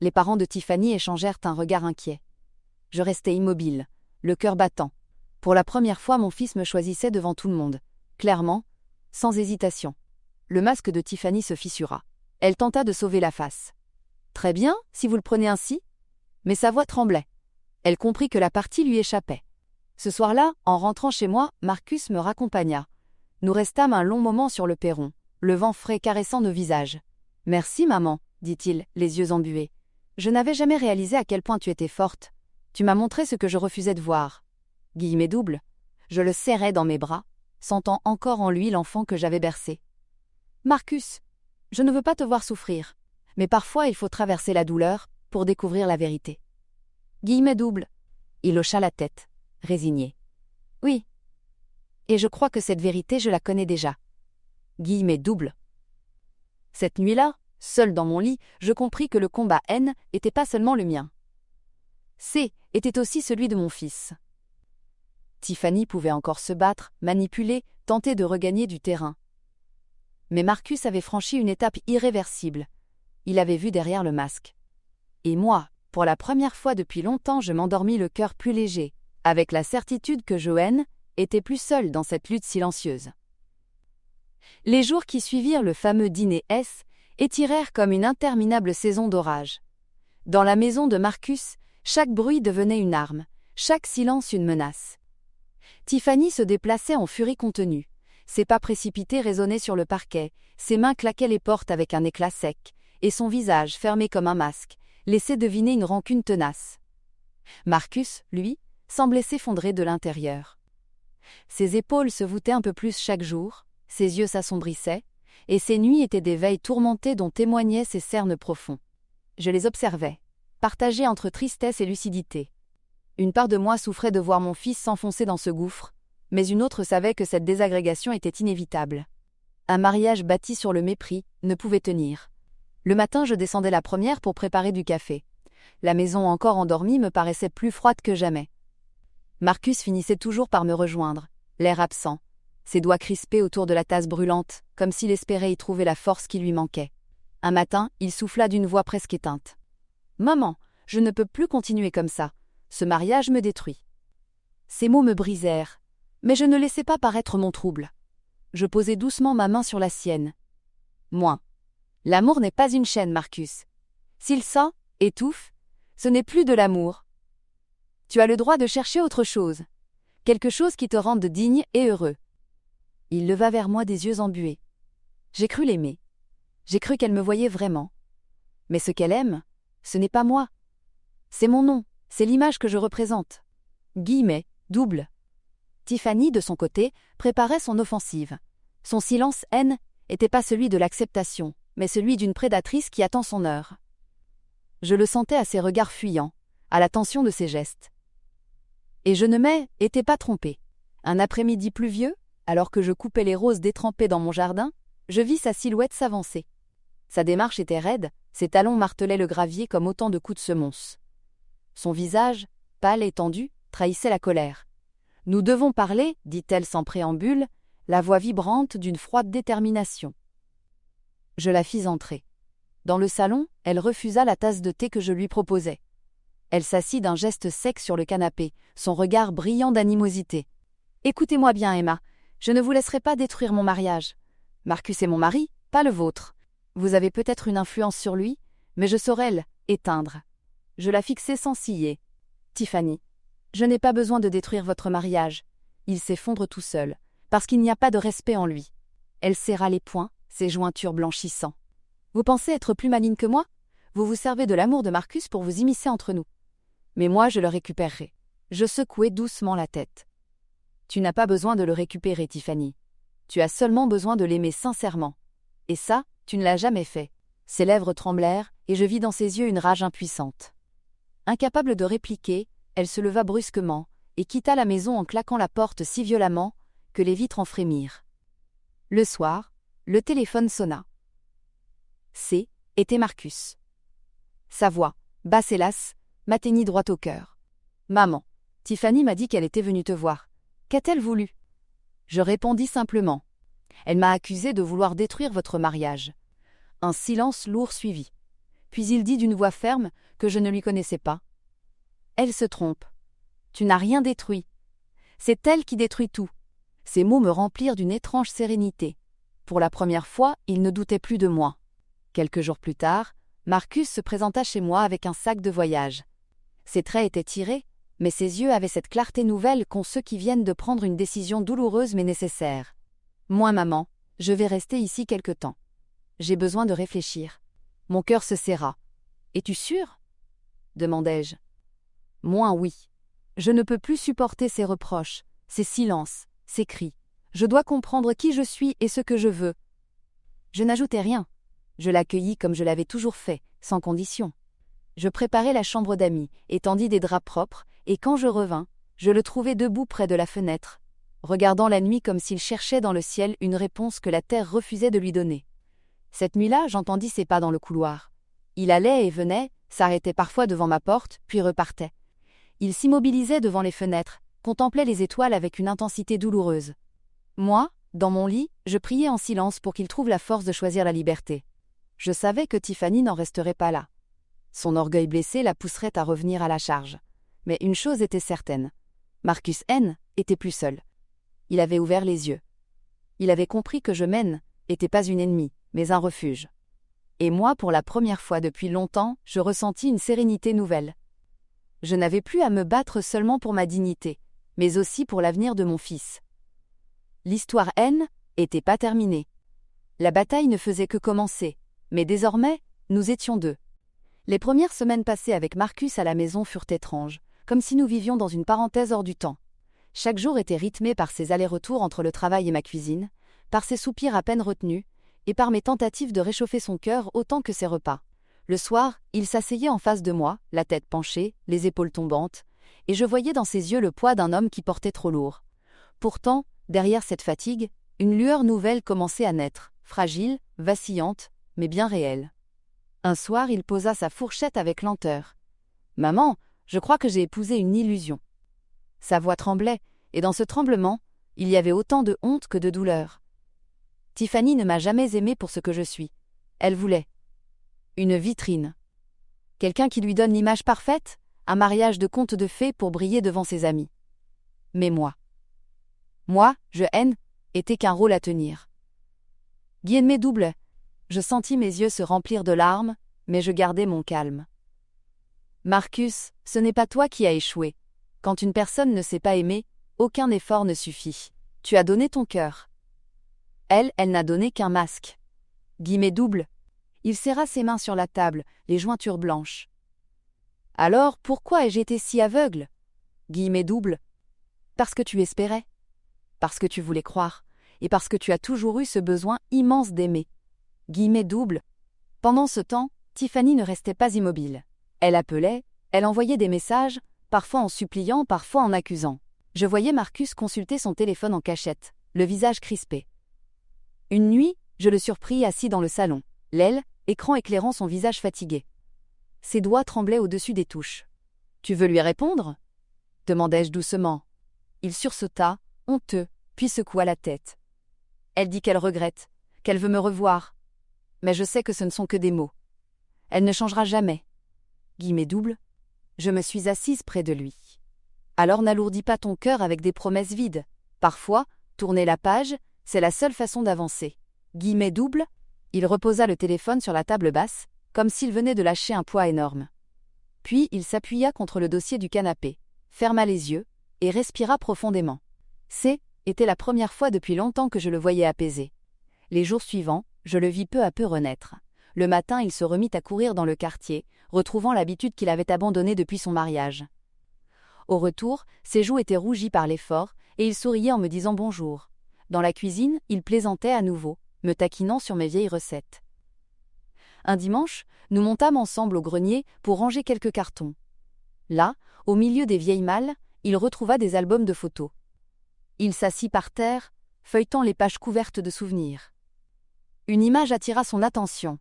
Les parents de Tiffany échangèrent un regard inquiet. Je restais immobile, le cœur battant. Pour la première fois, mon fils me choisissait devant tout le monde. Clairement, sans hésitation. Le masque de Tiffany se fissura. Elle tenta de sauver la face. Très bien, si vous le prenez ainsi. Mais sa voix tremblait. Elle comprit que la partie lui échappait. Ce soir-là, en rentrant chez moi, Marcus me raccompagna. Nous restâmes un long moment sur le perron, le vent frais caressant nos visages. « Merci, maman, dit-il, les yeux embués. Je n'avais jamais réalisé à quel point tu étais forte. Tu m'as montré ce que je refusais de voir. » Guillemets doubles. Je le serrai dans mes bras, sentant encore en lui l'enfant que j'avais bercé. « Marcus, je ne veux pas te voir souffrir, mais parfois il faut traverser la douleur pour découvrir la vérité. » Guillemets doubles. Il hocha la tête, résigné. « Oui. Et je crois que cette vérité, je la connais déjà. » Guillemets doubles. Cette nuit-là, seul dans mon lit, je compris que le combat haine n'était pas seulement le mien. Était aussi celui de mon fils. Tiffany pouvait encore se battre, manipuler, tenter de regagner du terrain. Mais Marcus avait franchi une étape irréversible. Il avait vu derrière le masque. Et moi, pour la première fois depuis longtemps, je m'endormis le cœur plus léger, avec la certitude que Joanne était plus seule dans cette lutte silencieuse. Les jours qui suivirent le fameux dîner étirèrent comme une interminable saison d'orage. Dans la maison de Marcus, chaque bruit devenait une arme, chaque silence une menace. Tiffany se déplaçait en furie contenue. Ses pas précipités résonnaient sur le parquet, ses mains claquaient les portes avec un éclat sec, et son visage, fermé comme un masque, laissait deviner une rancune tenace. Marcus, lui, semblait s'effondrer de l'intérieur. Ses épaules se voûtaient un peu plus chaque jour, ses yeux s'assombrissaient, et ses nuits étaient des veilles tourmentées dont témoignaient ses cernes profonds. Je les observais, partagés entre tristesse et lucidité. Une part de moi souffrait de voir mon fils s'enfoncer dans ce gouffre, mais une autre savait que cette désagrégation était inévitable. Un mariage bâti sur le mépris ne pouvait tenir. Le matin, je descendais la première pour préparer du café. La maison encore endormie me paraissait plus froide que jamais. Marcus finissait toujours par me rejoindre, l'air absent, ses doigts crispés autour de la tasse brûlante, comme s'il espérait y trouver la force qui lui manquait. Un matin, il souffla d'une voix presque éteinte. « Maman, je ne peux plus continuer comme ça. Ce mariage me détruit. » Ces mots me brisèrent, mais je ne laissais pas paraître mon trouble. Je posai doucement ma main sur la sienne. « Moi. L'amour n'est pas une chaîne, Marcus. S'il sent, étouffe, ce n'est plus de l'amour. Tu as le droit de chercher autre chose, quelque chose qui te rende digne et heureux. » Il leva vers moi des yeux embués. J'ai cru l'aimer. J'ai cru qu'elle me voyait vraiment. Mais ce qu'elle aime, ce n'est pas moi. C'est mon nom, c'est l'image que je représente. Guillemets, double. Tiffany, de son côté, préparait son offensive. Son silence haine n'était pas celui de l'acceptation, mais celui d'une prédatrice qui attend son heure. Je le sentais à ses regards fuyants, à la tension de ses gestes. Et je ne m'étais pas trompé. Un après-midi pluvieux, alors que je coupais les roses détrempées dans mon jardin, je vis sa silhouette s'avancer. Sa démarche était raide, ses talons martelaient le gravier comme autant de coups de semonce. Son visage, pâle et tendu, trahissait la colère. « Nous devons parler, dit-elle sans préambule, la voix vibrante d'une froide détermination. Je la fis entrer. Dans le salon, elle refusa la tasse de thé que je lui proposais. Elle s'assit d'un geste sec sur le canapé, son regard brillant d'animosité. « Écoutez-moi bien, Emma. Je ne vous laisserai pas détruire mon mariage. Marcus est mon mari, pas le vôtre. Vous avez peut-être une influence sur lui, mais je saurai l'éteindre. » Je la fixai sans ciller. « Tiffany, je n'ai pas besoin de détruire votre mariage. Il s'effondre tout seul, parce qu'il n'y a pas de respect en lui. » Elle serra les poings, ses jointures blanchissant. « Vous pensez être plus maligne que moi ? Vous vous servez de l'amour de Marcus pour vous immiscer entre nous. Mais moi, je le récupérerai. » Je secouai doucement la tête. « Tu n'as pas besoin de le récupérer, Tiffany. Tu as seulement besoin de l'aimer sincèrement. Et ça, tu ne l'as jamais fait. » Ses lèvres tremblèrent, et je vis dans ses yeux une rage impuissante. Incapable de répliquer, elle se leva brusquement, et quitta la maison en claquant la porte si violemment que les vitres en frémirent. Le soir, le téléphone sonna. Était Marcus. Sa voix, basse hélas, m'atteignit droit au cœur. « Maman, Tiffany m'a dit qu'elle était venue te voir. Qu'a-t-elle voulu ?» Je répondis simplement. « Elle m'a accusé de vouloir détruire votre mariage. » Un silence lourd suivit. Puis il dit d'une voix ferme que je ne lui connaissais pas. « Elle se trompe. Tu n'as rien détruit. C'est elle qui détruit tout. » Ces mots me remplirent d'une étrange sérénité. Pour la première fois, il ne doutait plus de moi. Quelques jours plus tard, Marcus se présenta chez moi avec un sac de voyage. Ses traits étaient tirés, mais ses yeux avaient cette clarté nouvelle qu'ont ceux qui viennent de prendre une décision douloureuse mais nécessaire. « Moi, maman, je vais rester ici quelque temps. J'ai besoin de réfléchir. » Mon cœur se serra. « Es-tu sûre ?» demandai-je. « Moi, oui. Je ne peux plus supporter ces reproches, ces silences, ces cris. Je dois comprendre qui je suis et ce que je veux. » Je n'ajoutai rien. Je l'accueillis comme je l'avais toujours fait, sans condition. Je préparai la chambre d'amis, étendis des draps propres, et quand je revins, je le trouvai debout près de la fenêtre, regardant la nuit comme s'il cherchait dans le ciel une réponse que la terre refusait de lui donner. Cette nuit-là, j'entendis ses pas dans le couloir. Il allait et venait, s'arrêtait parfois devant ma porte, puis repartait. Il s'immobilisait devant les fenêtres, contemplait les étoiles avec une intensité douloureuse. Moi, dans mon lit, je priais en silence pour qu'il trouve la force de choisir la liberté. Je savais que Tiffany n'en resterait pas là. Son orgueil blessé la pousserait à revenir à la charge. Mais une chose était certaine. Marcus N. était plus seul. Il avait ouvert les yeux. Il avait compris que je n'étais pas une ennemie, mais un refuge. Et moi, pour la première fois depuis longtemps, je ressentis une sérénité nouvelle. Je n'avais plus à me battre seulement pour ma dignité, mais aussi pour l'avenir de mon fils. L'histoire N. n'était pas terminée. La bataille ne faisait que commencer, mais désormais, nous étions deux. Les premières semaines passées avec Marcus à la maison furent étranges, comme si nous vivions dans une parenthèse hors du temps. Chaque jour était rythmé par ses allers-retours entre le travail et ma cuisine, par ses soupirs à peine retenus, et par mes tentatives de réchauffer son cœur autant que ses repas. Le soir, il s'asseyait en face de moi, la tête penchée, les épaules tombantes, et je voyais dans ses yeux le poids d'un homme qui portait trop lourd. Pourtant, derrière cette fatigue, une lueur nouvelle commençait à naître, fragile, vacillante, mais bien réelle. Un soir, il posa sa fourchette avec lenteur. « Maman, je crois que j'ai épousé une illusion. » Sa voix tremblait, et dans ce tremblement, il y avait autant de honte que de douleur. Tiffany ne m'a jamais aimée pour ce que je suis. Elle voulait une vitrine. Quelqu'un qui lui donne l'image parfaite, un mariage de conte de fées pour briller devant ses amis. Mais moi, je était qu'un rôle à tenir. Guillemets double. Je sentis mes yeux se remplir de larmes, mais je gardai mon calme. Marcus, ce n'est pas toi qui as échoué. Quand une personne ne sait pas aimer, aucun effort ne suffit. Tu as donné ton cœur. Elle n'a donné qu'un masque. Guillemets double. Il serra ses mains sur la table, les jointures blanches. Alors, pourquoi ai-je été si aveugle? Guillemets double. Parce que tu espérais. Parce que tu voulais croire. Et parce que tu as toujours eu ce besoin immense d'aimer. Guillemets double. Pendant ce temps, Tiffany ne restait pas immobile. Elle appelait, elle envoyait des messages, parfois en suppliant, parfois en accusant. Je voyais Marcus consulter son téléphone en cachette, le visage crispé. Une nuit, je le surpris assis dans le salon, l'écran éclairant son visage fatigué. Ses doigts tremblaient au-dessus des touches. « Tu veux lui répondre ?» demandai-je doucement. Il sursauta, honteux, puis secoua la tête. Elle dit qu'elle regrette, qu'elle veut me revoir. Mais je sais que ce ne sont que des mots. Elle ne changera jamais. Guillemets double. Je me suis assise près de lui. Alors n'alourdis pas ton cœur avec des promesses vides. Parfois, tourner la page, c'est la seule façon d'avancer. Guillemets double. Il reposa le téléphone sur la table basse, comme s'il venait de lâcher un poids énorme. Puis il s'appuya contre le dossier du canapé, ferma les yeux, et respira profondément. C'était la première fois depuis longtemps que je le voyais apaisé. Les jours suivants, je le vis peu à peu renaître. Le matin, il se remit à courir dans le quartier, retrouvant l'habitude qu'il avait abandonnée depuis son mariage. Au retour, ses joues étaient rougies par l'effort, et il souriait en me disant bonjour. Dans la cuisine, il plaisantait à nouveau, me taquinant sur mes vieilles recettes. Un dimanche, nous montâmes ensemble au grenier pour ranger quelques cartons. Là, au milieu des vieilles malles, il retrouva des albums de photos. Il s'assit par terre, feuilletant les pages couvertes de souvenirs. Une image attira son attention.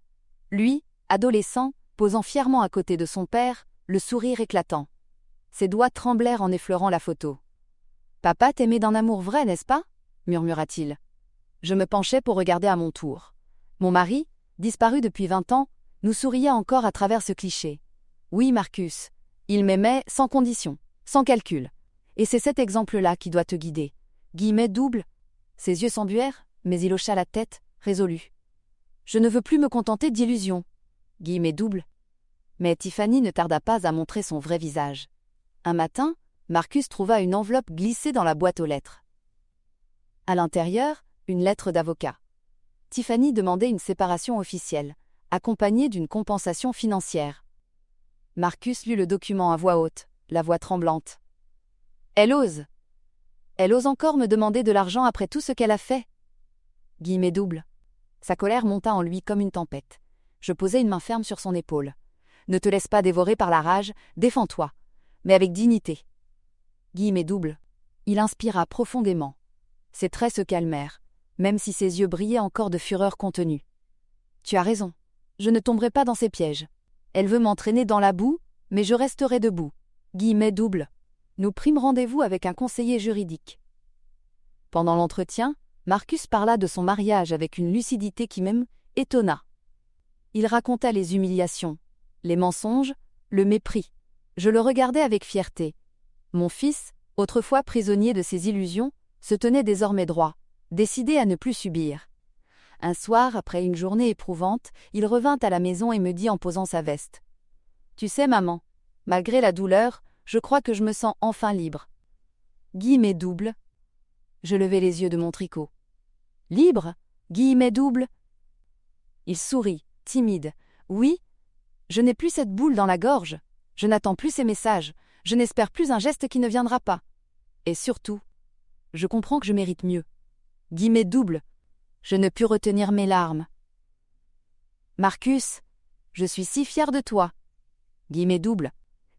Lui, adolescent, posant fièrement à côté de son père, le sourire éclatant. Ses doigts tremblèrent en effleurant la photo. « Papa t'aimait d'un amour vrai, n'est-ce pas » murmura-t-il. Je me penchai pour regarder à mon tour. Mon mari, disparu depuis 20 ans, nous souriait encore à travers ce cliché. Oui, Marcus, il m'aimait sans condition, sans calcul. Et c'est cet exemple-là qui doit te guider. Guillemets double. Ses yeux s'embuèrent, mais il hocha la tête, résolu. Je ne veux plus me contenter d'illusions. Guillemets double. Mais Tiffany ne tarda pas à montrer son vrai visage. Un matin, Marcus trouva une enveloppe glissée dans la boîte aux lettres. À l'intérieur, une lettre d'avocat. Tiffany demandait une séparation officielle, accompagnée d'une compensation financière. Marcus lut le document à voix haute, la voix tremblante. Elle ose. Elle ose encore me demander de l'argent après tout ce qu'elle a fait. Guillemets double. Sa colère monta en lui comme une tempête. Je posai une main ferme sur son épaule. Ne te laisse pas dévorer par la rage, défends-toi, mais avec dignité. Guillemets double. Il inspira profondément. Ses traits se calmèrent, même si ses yeux brillaient encore de fureur contenue. Tu as raison. Je ne tomberai pas dans ses pièges. Elle veut m'entraîner dans la boue, mais je resterai debout. Guillemets double. Nous prîmes rendez-vous avec un conseiller juridique. Pendant l'entretien, Marcus parla de son mariage avec une lucidité qui même étonna. Il raconta les humiliations, les mensonges, le mépris. Je le regardais avec fierté. Mon fils, autrefois prisonnier de ses illusions, se tenait désormais droit, décidé à ne plus subir. Un soir, après une journée éprouvante, il revint à la maison et me dit en posant sa veste. « Tu sais, maman, malgré la douleur, je crois que je me sens enfin libre. » Guillemets double. Je levai les yeux de mon tricot. « Libre » Guillemets double. Il sourit, timide. « Oui, je n'ai plus cette boule dans la gorge. Je n'attends plus ces messages. Je n'espère plus un geste qui ne viendra pas. Et surtout, je comprends que je mérite mieux. » Guillemets double. Je ne pus retenir mes larmes. « Marcus, je suis si fier de toi. » Guillemets double.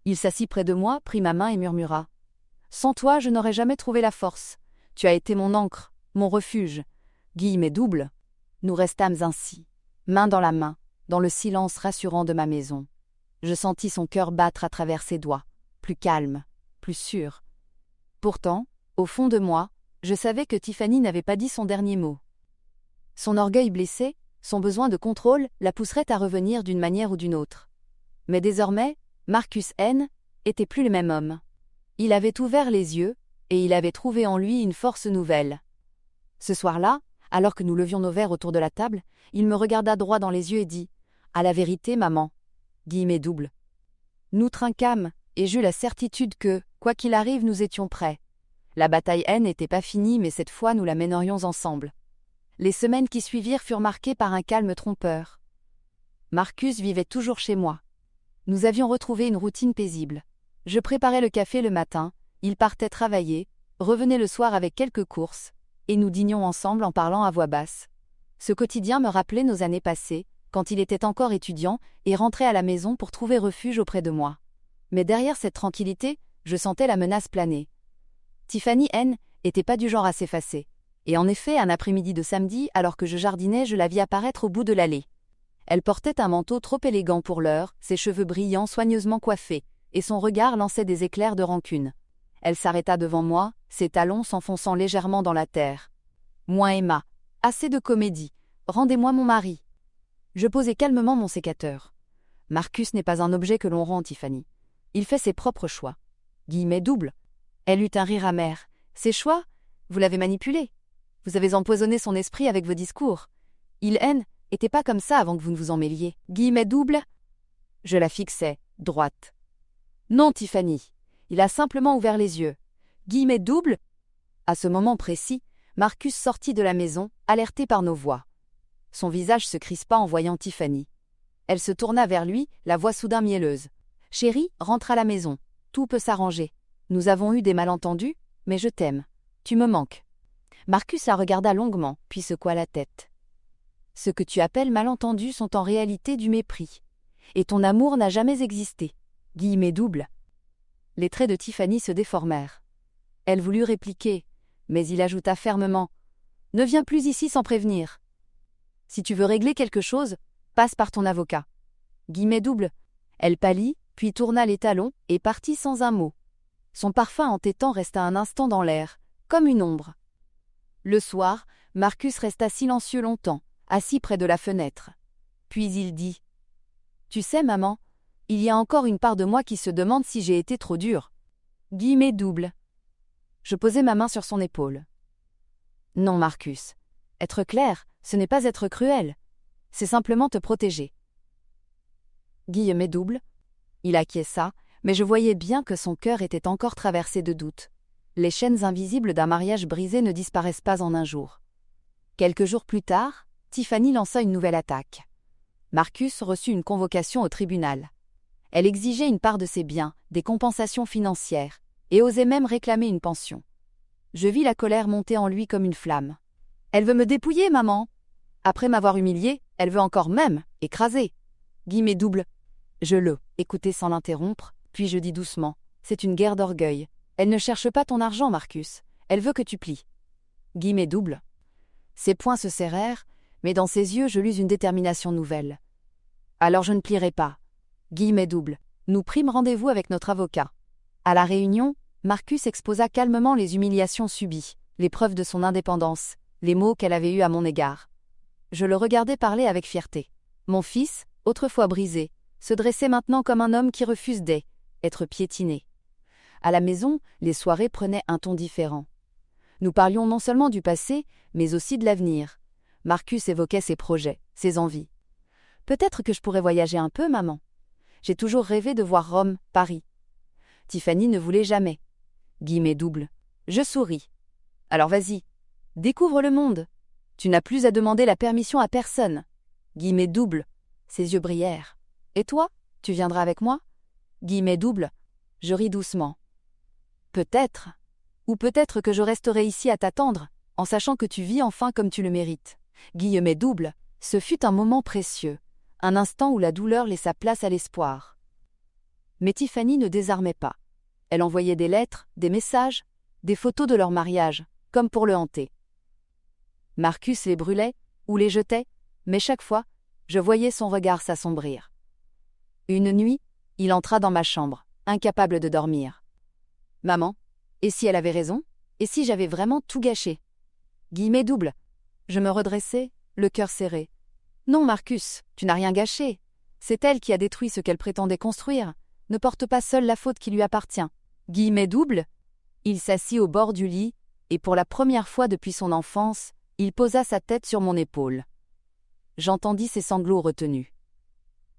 Il s'assit près de moi, prit ma main et murmura. « Sans toi, je n'aurais jamais trouvé la force. Tu as été mon ancre, mon refuge. » Guillemets double. Nous restâmes ainsi, main dans la main, dans le silence rassurant de ma maison. Je sentis son cœur battre à travers ses doigts, plus calme, plus sûr. Pourtant, au fond de moi, je savais que Tiffany n'avait pas dit son dernier mot. Son orgueil blessé, son besoin de contrôle la pousserait à revenir d'une manière ou d'une autre. Mais désormais, Marcus N. était plus le même homme. Il avait ouvert les yeux, et il avait trouvé en lui une force nouvelle. Ce soir-là, alors que nous levions nos verres autour de la table, il me regarda droit dans les yeux et dit « À la vérité, maman. » Guillemets double. Nous trinquâmes, et j'eus la certitude que, quoi qu'il arrive, nous étions prêts. La bataille N n'était pas finie, mais cette fois nous la mènerions ensemble. Les semaines qui suivirent furent marquées par un calme trompeur. Marcus vivait toujours chez moi. Nous avions retrouvé une routine paisible. Je préparais le café le matin, il partait travailler, revenait le soir avec quelques courses, et nous dînions ensemble en parlant à voix basse. Ce quotidien me rappelait nos années passées, quand il était encore étudiant et rentrait à la maison pour trouver refuge auprès de moi. Mais derrière cette tranquillité, je sentais la menace planer. Tiffany N. était pas du genre à s'effacer. Et en effet, un après-midi de samedi, alors que je jardinais, je la vis apparaître au bout de l'allée. Elle portait un manteau trop élégant pour l'heure, ses cheveux brillants soigneusement coiffés, et son regard lançait des éclairs de rancune. Elle s'arrêta devant moi, ses talons s'enfonçant légèrement dans la terre. « Moi Emma, assez de comédie, rendez-moi mon mari. » Je posai calmement mon sécateur. « Marcus n'est pas un objet que l'on rend, Tiffany. Il fait ses propres choix. » Guillemets double. Elle eut un rire amer. « Ses choix ? Vous l'avez manipulé. Vous avez empoisonné son esprit avec vos discours. Il était pas comme ça avant que vous ne vous en mêliez. » Guillemets double. Je la fixais, droite. « Non, Tiffany. Il a simplement ouvert les yeux. » Guillemets double. À ce moment précis, Marcus sortit de la maison, alerté par nos voix. Son visage se crispa en voyant Tiffany. Elle se tourna vers lui, la voix soudain mielleuse. « Chérie, rentre à la maison. Tout peut s'arranger. Nous avons eu des malentendus, mais je t'aime. Tu me manques. » Marcus la regarda longuement, puis secoua la tête. « Ce que tu appelles malentendus sont en réalité du mépris. Et ton amour n'a jamais existé. » Guillemets double. Les traits de Tiffany se déformèrent. Elle voulut répliquer, mais il ajouta fermement « Ne viens plus ici sans prévenir. Si tu veux régler quelque chose, Passe par ton avocat. » Guillemets double. Elle pâlit, puis tourna les talons et partit sans un mot. Son parfum entêtant resta un instant dans l'air, comme une ombre. Le soir, Marcus resta silencieux longtemps, assis près de la fenêtre. Puis il dit : « Tu sais, maman, il y a encore une part de moi qui se demande si j'ai été trop dur. » Guillemets double. Je posai ma main sur son épaule. « Non, Marcus. Être clair, ce n'est pas être cruel. C'est simplement te protéger. » Guillemets double. Il acquiesça, mais je voyais bien que son cœur était encore traversé de doutes. Les chaînes invisibles d'un mariage brisé ne disparaissent pas en un jour. Quelques jours plus tard, Tiffany lança une nouvelle attaque. Marcus reçut une convocation au tribunal. Elle exigeait une part de ses biens, des compensations financières, et osait même réclamer une pension. Je vis la colère monter en lui comme une flamme. « Elle veut me dépouiller, maman. Après m'avoir humiliée, elle veut encore même écraser. » Guillemets double. Je écoutai sans l'interrompre, puis je dis doucement : « C'est une guerre d'orgueil. Elle ne cherche pas ton argent, Marcus. Elle veut que tu plies. » Guillemets double. Ses poings se serrèrent, mais dans ses yeux je lus une détermination nouvelle. « Alors je ne plierai pas. » Guillemets double. Nous prîmes rendez-vous avec notre avocat. À la réunion, Marcus exposa calmement les humiliations subies, les preuves de son indépendance, les mots qu'elle avait eus à mon égard. Je le regardais parler avec fierté. Mon fils, autrefois brisé, se dressait maintenant comme un homme qui refuse d'être piétiné. À la maison, les soirées prenaient un ton différent. Nous parlions non seulement du passé, mais aussi de l'avenir. Marcus évoquait ses projets, ses envies. « Peut-être que je pourrais voyager un peu, maman. J'ai toujours rêvé de voir Rome, Paris. » Tiffany ne voulait jamais. Guillemets double. Je souris. « Alors vas-y, découvre le monde. Tu n'as plus à demander la permission à personne. » Guillemets double. Ses yeux brillèrent. « Et toi, tu viendras avec moi ?» Guillemets double. Je ris doucement. « Peut-être. Ou peut-être que je resterai ici à t'attendre, en sachant que tu vis enfin comme tu le mérites. » Guillemets double. Ce fut un moment précieux, un instant où la douleur laissa place à l'espoir. Mais Tiffany ne désarmait pas. Elle envoyait des lettres, des messages, des photos de leur mariage, comme pour le hanter. Marcus les brûlait, ou les jetait, mais chaque fois, je voyais son regard s'assombrir. Une nuit, il entra dans ma chambre, incapable de dormir. « Maman, et si elle avait raison ? Et si j'avais vraiment tout gâché ?» Guillemets double. Je me redressai, le cœur serré. « Non, Marcus, tu n'as rien gâché. C'est elle qui a détruit ce qu'elle prétendait construire. Ne porte pas seule la faute qui lui appartient. » Guillemets double. Il s'assit au bord du lit, et pour la première fois depuis son enfance, il posa sa tête sur mon épaule. J'entendis ses sanglots retenus.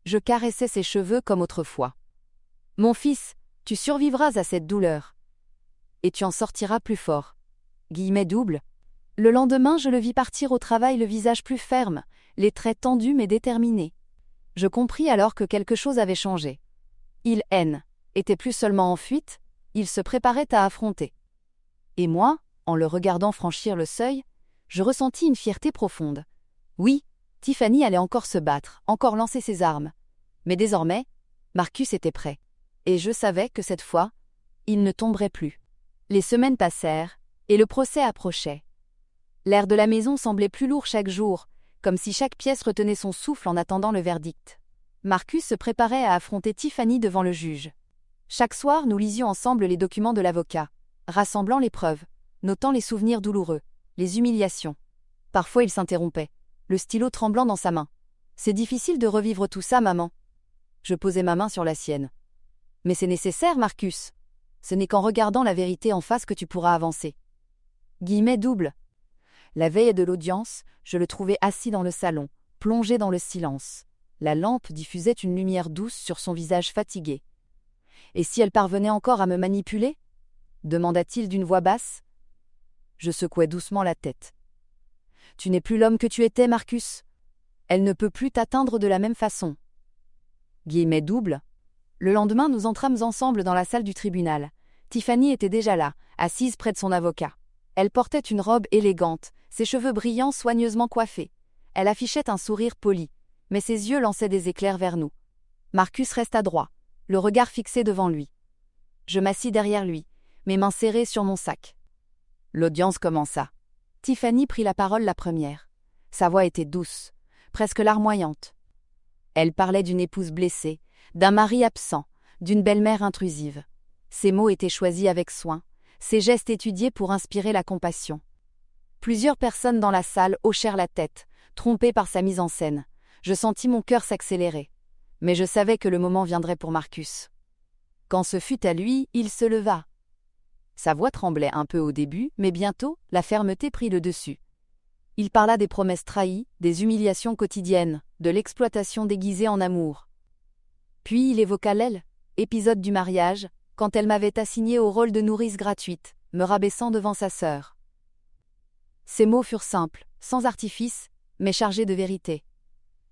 Je caressai ses cheveux comme autrefois. « Mon fils, tu survivras à cette douleur. Et tu en sortiras plus fort. » Guillemets double. Le lendemain, je le vis partir au travail le visage plus ferme, les traits tendus mais déterminés. Je compris alors que quelque chose avait changé. Il était plus seulement en fuite, il se préparait à affronter. Et moi, en le regardant franchir le seuil, je ressentis une fierté profonde. Oui, Tiffany allait encore se battre, encore lancer ses armes. Mais désormais, Marcus était prêt. Et je savais que cette fois, il ne tomberait plus. Les semaines passèrent, et le procès approchait. L'air de la maison semblait plus lourd chaque jour, comme si chaque pièce retenait son souffle en attendant le verdict. Marcus se préparait à affronter Tiffany devant le juge. Chaque soir, nous lisions ensemble les documents de l'avocat, rassemblant les preuves, notant les souvenirs douloureux, les humiliations. Parfois, il s'interrompait, le stylo tremblant dans sa main. « C'est difficile de revivre tout ça, maman. » Je posai ma main sur la sienne. « Mais c'est nécessaire, Marcus. Ce n'est qu'en regardant la vérité en face que tu pourras avancer. » Guillemets double. La veille de l'audience, je le trouvais assis dans le salon, plongé dans le silence. La lampe diffusait une lumière douce sur son visage fatigué. « Et si elle parvenait encore à me manipuler ?» demanda-t-il d'une voix basse. Je secouai doucement la tête. « Tu n'es plus l'homme que tu étais, Marcus. Elle ne peut plus t'atteindre de la même façon. » Guillemets double. Le lendemain, nous entrâmes ensemble dans la salle du tribunal. Tiffany était déjà là, assise près de son avocat. Elle portait une robe élégante, ses cheveux brillants soigneusement coiffés. Elle affichait un sourire poli, mais ses yeux lançaient des éclairs vers nous. Marcus resta droit, le regard fixé devant lui. Je m'assis derrière lui, mes mains serrées sur mon sac. L'audience commença. Tiffany prit la parole la première. Sa voix était douce, presque larmoyante. Elle parlait d'une épouse blessée, d'un mari absent, d'une belle-mère intrusive. Ses mots étaient choisis avec soin, ses gestes étudiés pour inspirer la compassion. Plusieurs personnes dans la salle hochèrent la tête, trompées par sa mise en scène. Je sentis mon cœur s'accélérer. Mais je savais que le moment viendrait pour Marcus. Quand ce fut à lui, il se leva. Sa voix tremblait un peu au début, mais bientôt, la fermeté prit le dessus. Il parla des promesses trahies, des humiliations quotidiennes, de l'exploitation déguisée en amour. Puis il évoqua l'elle, épisode du mariage, quand elle m'avait assigné au rôle de nourrice gratuite, me rabaissant devant sa sœur. Ces mots furent simples, sans artifice, mais chargés de vérité.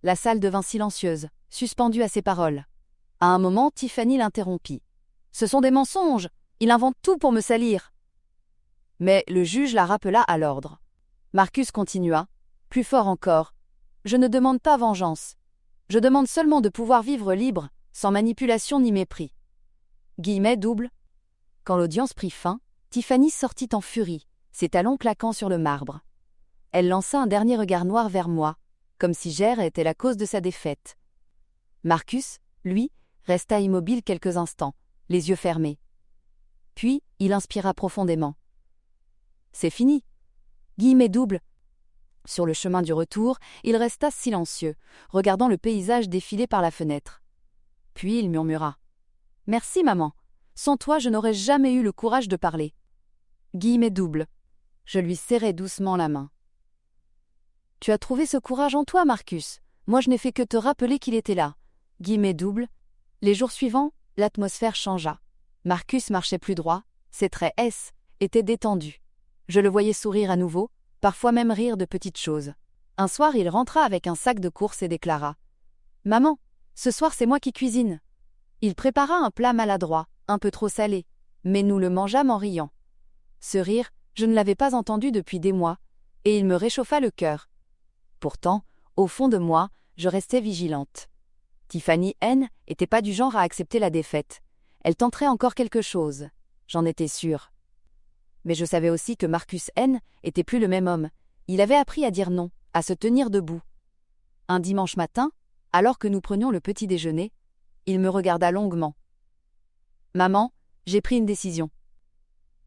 La salle devint silencieuse, suspendue à ses paroles. À un moment, Tiffany l'interrompit. « Ce sont des mensonges! Il invente tout pour me salir !» Mais le juge la rappela à l'ordre. Marcus continua, plus fort encore. « Je ne demande pas vengeance. Je demande seulement de pouvoir vivre libre, sans manipulation ni mépris. » Guillemets double. Quand l'audience prit fin, Tiffany sortit en furie, ses talons claquant sur le marbre. Elle lança un dernier regard noir vers moi, comme si Gère était la cause de sa défaite. Marcus, lui, resta immobile quelques instants, les yeux fermés. Puis, il inspira profondément. « C'est fini. » Guillemets double. Sur le chemin du retour, il resta silencieux, regardant le paysage défiler par la fenêtre. Puis il murmura. « Merci, maman. Sans toi, je n'aurais jamais eu le courage de parler. » Guillemets double. Je lui serrai doucement la main. « Tu as trouvé ce courage en toi, Marcus. Moi, je n'ai fait que te rappeler qu'il était là. » Guillemets double. Les jours suivants, l'atmosphère changea. Marcus marchait plus droit, ses traits étaient détendus. Je le voyais sourire à nouveau, parfois même rire de petites choses. Un soir, il rentra avec un sac de courses et déclara « Maman, ce soir c'est moi qui cuisine. » Il prépara un plat maladroit, un peu trop salé, mais nous le mangeâmes en riant. Ce rire, je ne l'avais pas entendu depuis des mois, et il me réchauffa le cœur. Pourtant, au fond de moi, je restais vigilante. Tiffany N était pas du genre à accepter la défaite. Elle tenterait encore quelque chose, j'en étais sûre. Mais je savais aussi que Marcus N était plus le même homme. Il avait appris à dire non, à se tenir debout. Un dimanche matin, alors que nous prenions le petit déjeuner, il me regarda longuement. « Maman, j'ai pris une décision.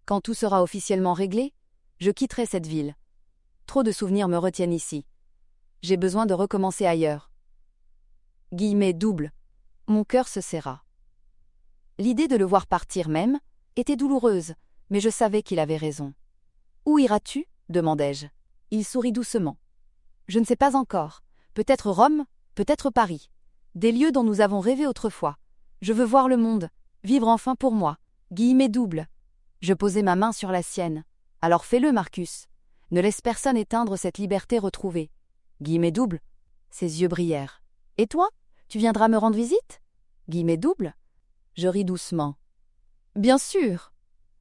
Quand tout sera officiellement réglé, je quitterai cette ville. Trop de souvenirs me retiennent ici. J'ai besoin de recommencer ailleurs. » Guillemets double. Mon cœur se serra. L'idée de le voir partir même était douloureuse, mais je savais qu'il avait raison. « Où iras-tu » demandai-je. Il sourit doucement. « Je ne sais pas encore. Peut-être Rome, peut-être Paris. Des lieux dont nous avons rêvé autrefois. Je veux voir le monde, vivre enfin pour moi. » Guillemets double. Je posai ma main sur la sienne. « Alors fais-le, Marcus. Ne laisse personne éteindre cette liberté retrouvée. » Guillemets double. Ses yeux brillèrent. « Et toi, tu viendras me rendre visite » Guillemets double. Je ris doucement. « Bien sûr.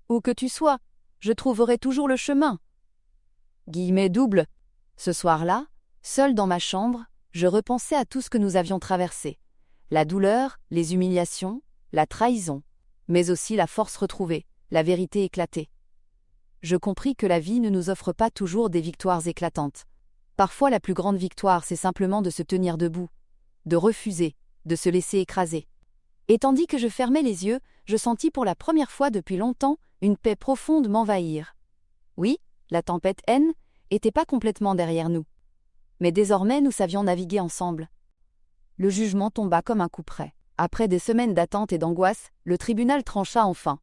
Où que tu sois, je trouverai toujours le chemin. » Guillemets double. Ce soir-là, seul dans ma chambre, je repensais à tout ce que nous avions traversé. La douleur, les humiliations, la trahison, mais aussi la force retrouvée, la vérité éclatée. Je compris que la vie ne nous offre pas toujours des victoires éclatantes. Parfois la plus grande victoire, c'est simplement de se tenir debout, de refuser, de se laisser écraser. Et tandis que je fermais les yeux, je sentis pour la première fois depuis longtemps une paix profonde m'envahir. Oui, la tempête N n'était pas complètement derrière nous. Mais désormais nous savions naviguer ensemble. Le jugement tomba comme un coup près. Après des semaines d'attente et d'angoisse, le tribunal trancha enfin.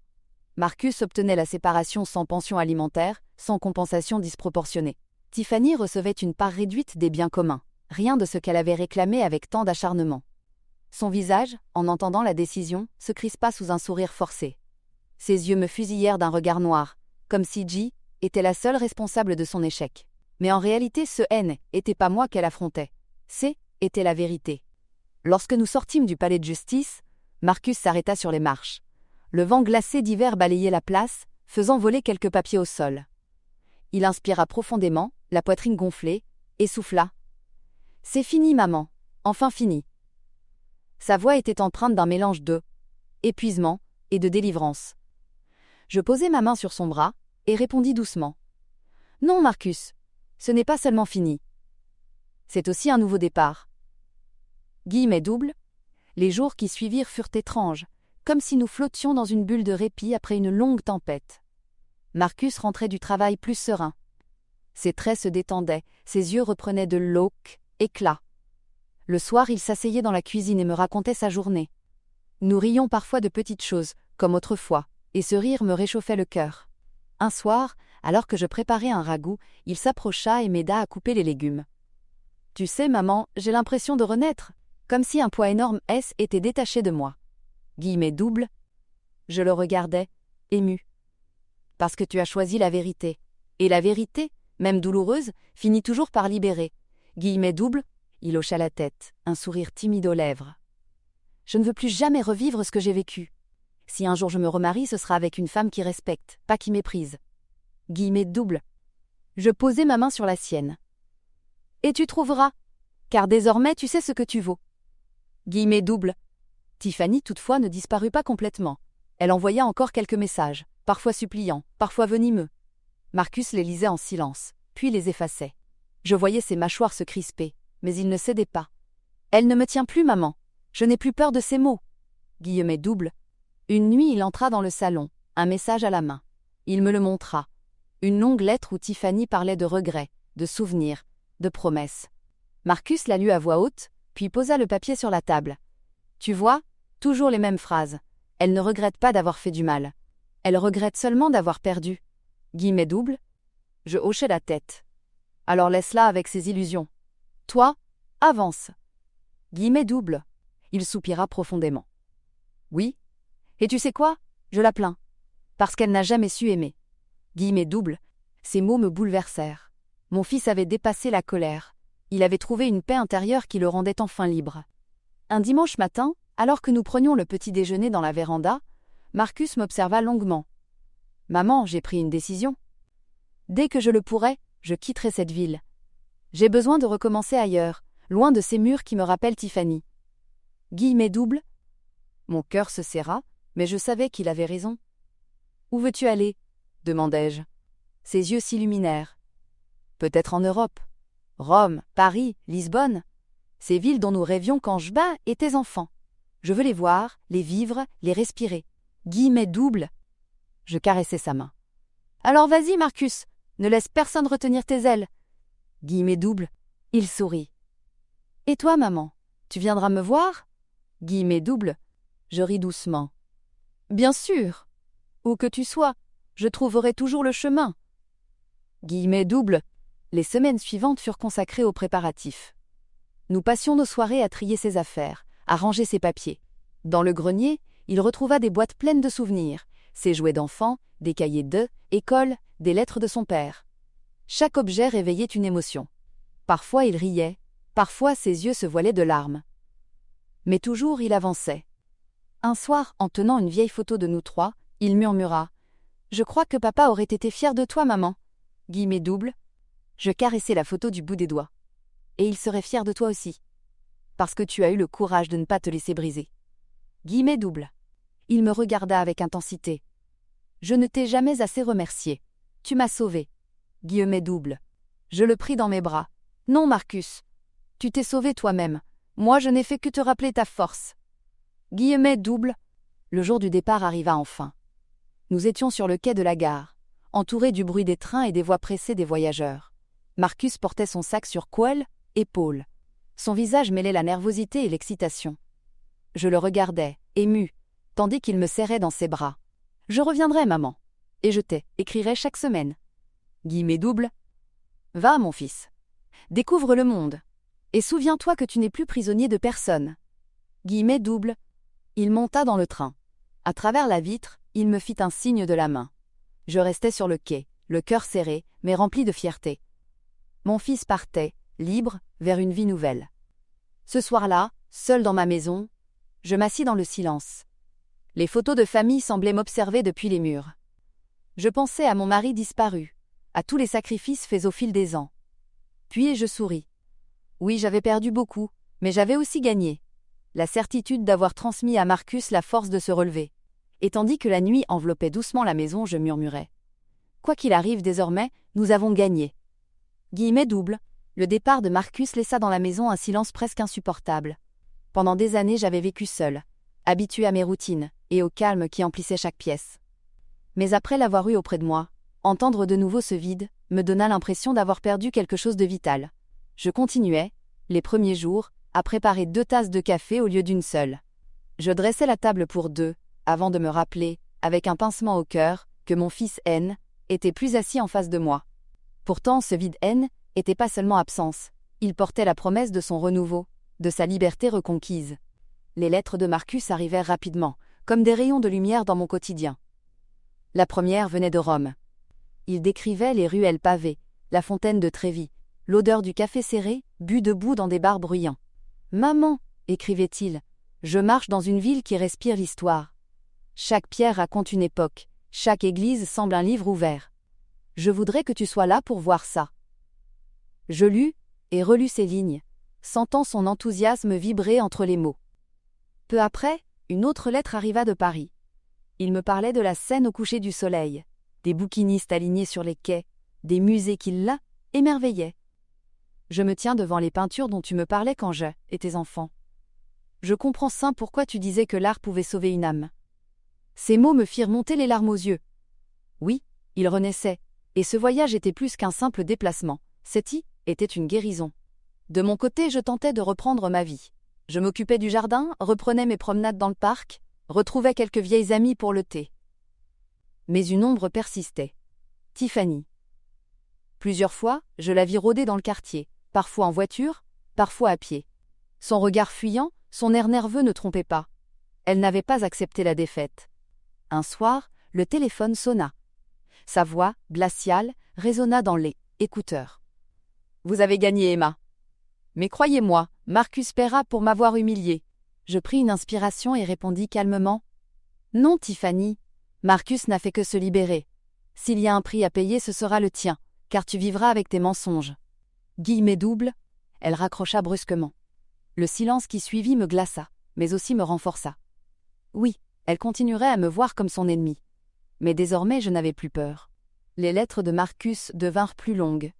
Marcus obtenait la séparation sans pension alimentaire, sans compensation disproportionnée. Tiffany recevait une part réduite des biens communs, rien de ce qu'elle avait réclamé avec tant d'acharnement. Son visage, en entendant la décision, se crispa sous un sourire forcé. Ses yeux me fusillèrent d'un regard noir, comme si G était la seule responsable de son échec. Mais en réalité, ce N n'était pas moi qu'elle affrontait. C était la vérité. Lorsque nous sortîmes du palais de justice, Marcus s'arrêta sur les marches. Le vent glacé d'hiver balayait la place, faisant voler quelques papiers au sol. Il inspira profondément, la poitrine gonflée, et souffla. « C'est fini, maman. Enfin fini. » Sa voix était empreinte d'un mélange de épuisement et de délivrance. Je posai ma main sur son bras et répondis doucement. « Non, Marcus, ce n'est pas seulement fini. C'est aussi un nouveau départ. » Guillemets doubles. Les jours qui suivirent furent étranges, comme si nous flottions dans une bulle de répit après une longue tempête. Marcus rentrait du travail plus serein. Ses traits se détendaient, ses yeux reprenaient de l'auque, éclat. Le soir, il s'asseyait dans la cuisine et me racontait sa journée. Nous rions parfois de petites choses, comme autrefois, et ce rire me réchauffait le cœur. Un soir, alors que je préparais un ragoût, il s'approcha et m'aida à couper les légumes. « Tu sais, maman, j'ai l'impression de renaître, comme si un poids énorme était détaché de moi. » Guillemets doubles. Je le regardais, ému. « Parce que tu as choisi la vérité. Et la vérité, même douloureuse, finit toujours par libérer. » Guillemets doubles. Il hocha la tête, un sourire timide aux lèvres. « Je ne veux plus jamais revivre ce que j'ai vécu. Si un jour je me remarie, ce sera avec une femme qui respecte, pas qui méprise. » Guillemets doubles. Je posai ma main sur la sienne. « Et tu trouveras, car désormais tu sais ce que tu vaux. » Guillemets doubles. Tiffany toutefois ne disparut pas complètement. Elle envoya encore quelques messages, parfois suppliants, parfois venimeux. Marcus les lisait en silence, puis les effaçait. Je voyais ses mâchoires se crisper, mais il ne cédait pas. « Elle ne me tient plus, maman. Je n'ai plus peur de ces mots. » Guillemets doubles. Une nuit, il entra dans le salon, un message à la main. Il me le montra. Une longue lettre où Tiffany parlait de regrets, de souvenirs, de promesses. Marcus la lut à voix haute, puis posa le papier sur la table. « Tu vois, toujours les mêmes phrases. Elle ne regrette pas d'avoir fait du mal. Elle regrette seulement d'avoir perdu. » Guillemets doubles. Je hochai la tête. « Alors laisse-la avec ses illusions. Toi, avance. » Guillemets doubles. Il soupira profondément. « Oui. Et tu sais quoi? Je la plains. Parce qu'elle n'a jamais su aimer. » Guillemets doubles. Ces mots me bouleversèrent. Mon fils avait dépassé la colère. Il avait trouvé une paix intérieure qui le rendait enfin libre. Un dimanche matin, alors que nous prenions le petit déjeuner dans la véranda, Marcus m'observa longuement. « Maman, j'ai pris une décision. Dès que je le pourrai, je quitterai cette ville. J'ai besoin de recommencer ailleurs, loin de ces murs qui me rappellent Tiffany. » Guillemets doubles. Mon cœur se serra, mais je savais qu'il avait raison. « Où veux-tu aller ?» demandai-je. Ses yeux s'illuminèrent. « Peut-être en Europe. Rome, Paris, Lisbonne. Ces villes dont nous rêvions quand je étais enfant. Je veux les voir, les vivre, les respirer. » Guillemets doubles. Je caressai sa main. « Alors vas-y, Marcus, ne laisse personne retenir tes ailes. » Guillemets doubles. Il sourit. « Et toi, maman, tu viendras me voir ?» Guillemets doubles. Je ris doucement. « Bien sûr. Où que tu sois, je trouverai toujours le chemin. » Guillemets doubles. Les semaines suivantes furent consacrées aux préparatifs. Nous passions nos soirées à trier ses affaires, à ranger ses papiers. Dans le grenier, il retrouva des boîtes pleines de souvenirs, ses jouets d'enfant, des cahiers école, des lettres de son père. Chaque objet réveillait une émotion. Parfois il riait, parfois ses yeux se voilaient de larmes. Mais toujours il avançait. Un soir, en tenant une vieille photo de nous trois, il murmura « Je crois que papa aurait été fier de toi, maman. » Guillemets doubles. Je caressai la photo du bout des doigts. « Et il serait fier de toi aussi. Parce que tu as eu le courage de ne pas te laisser briser. » Guillemets doubles. Il me regarda avec intensité. « Je ne t'ai jamais assez remercié. Tu m'as sauvé. » Guillemets doubles. Je le pris dans mes bras. « Non, Marcus. Tu t'es sauvé toi-même. Moi, je n'ai fait que te rappeler ta force. » Guillemets doubles. Le jour du départ arriva enfin. Nous étions sur le quai de la gare, entourés du bruit des trains et des voix pressées des voyageurs. Marcus portait son sac sur épaules. Son visage mêlait la nervosité et l'excitation. Je le regardais, ému, tandis qu'il me serrait dans ses bras. « Je reviendrai, maman. Et je écrirai chaque semaine. » Guillemets doubles. « Va, mon fils. Découvre le monde. Et souviens-toi que tu n'es plus prisonnier de personne. » Guillemets doubles. Il monta dans le train. À travers la vitre, il me fit un signe de la main. Je restais sur le quai, le cœur serré, mais rempli de fierté. Mon fils partait, libre, vers une vie nouvelle. Ce soir-là, seul dans ma maison, je m'assis dans le silence. Les photos de famille semblaient m'observer depuis les murs. Je pensais à mon mari disparu, à tous les sacrifices faits au fil des ans. Puis je souris. Oui, j'avais perdu beaucoup, mais j'avais aussi gagné. La certitude d'avoir transmis à Marcus la force de se relever. Et tandis que la nuit enveloppait doucement la maison, je murmurais. Quoi qu'il arrive désormais, nous avons gagné. Guillemets doubles. Le départ de Marcus laissa dans la maison un silence presque insupportable. Pendant des années, j'avais vécu seule, habituée à mes routines et au calme qui emplissait chaque pièce. Mais après l'avoir eu auprès de moi, entendre de nouveau ce vide me donna l'impression d'avoir perdu quelque chose de vital. Je continuais, les premiers jours, à préparer 2 tasses de café au lieu d'une seule. Je dressais la table pour 2, avant de me rappeler, avec un pincement au cœur, que mon fils N était plus assis en face de moi. Pourtant, ce vide N était pas seulement absence, il portait la promesse de son renouveau, de sa liberté reconquise. Les lettres de Marcus arrivèrent rapidement, comme des rayons de lumière dans mon quotidien. La première venait de Rome. Il décrivait les ruelles pavées, la fontaine de Trévi, l'odeur du café serré, bu debout dans des bars bruyants. « Maman !» écrivait-il, « je marche dans une ville qui respire l'histoire. Chaque pierre raconte une époque, chaque église semble un livre ouvert. Je voudrais que tu sois là pour voir ça. » Je lus et relus ces lignes, sentant son enthousiasme vibrer entre les mots. Peu après, une autre lettre arriva de Paris. Il me parlait de la Seine au coucher du soleil, des bouquinistes alignés sur les quais, des musées qui, là, émerveillaient. Je me tiens devant les peintures dont tu me parlais quand j'étais enfant. Je comprends sain pourquoi tu disais que l'art pouvait sauver une âme. Ces mots me firent monter les larmes aux yeux. Oui, il renaissait, et ce voyage était plus qu'un simple déplacement. Cette était une guérison. De mon côté, je tentais de reprendre ma vie. Je m'occupais du jardin, reprenais mes promenades dans le parc, retrouvais quelques vieilles amies pour le thé. Mais une ombre persistait. Tiffany. Plusieurs fois, je la vis rôder dans le quartier, parfois en voiture, parfois à pied. Son regard fuyant, son air nerveux ne trompaient pas. Elle n'avait pas accepté la défaite. Un soir, le téléphone sonna. Sa voix, glaciale, résonna dans les écouteurs. « Vous avez gagné, Emma. Mais croyez-moi, Marcus paiera pour m'avoir humiliée. » Je pris une inspiration et répondis calmement. « Non, Tiffany, Marcus n'a fait que se libérer. S'il y a un prix à payer, ce sera le tien, car tu vivras avec tes mensonges. » Guillemets doubles, elle raccrocha brusquement. Le silence qui suivit me glaça, mais aussi me renforça. Oui, elle continuerait à me voir comme son ennemie. Mais désormais, je n'avais plus peur. Les lettres de Marcus devinrent plus longues.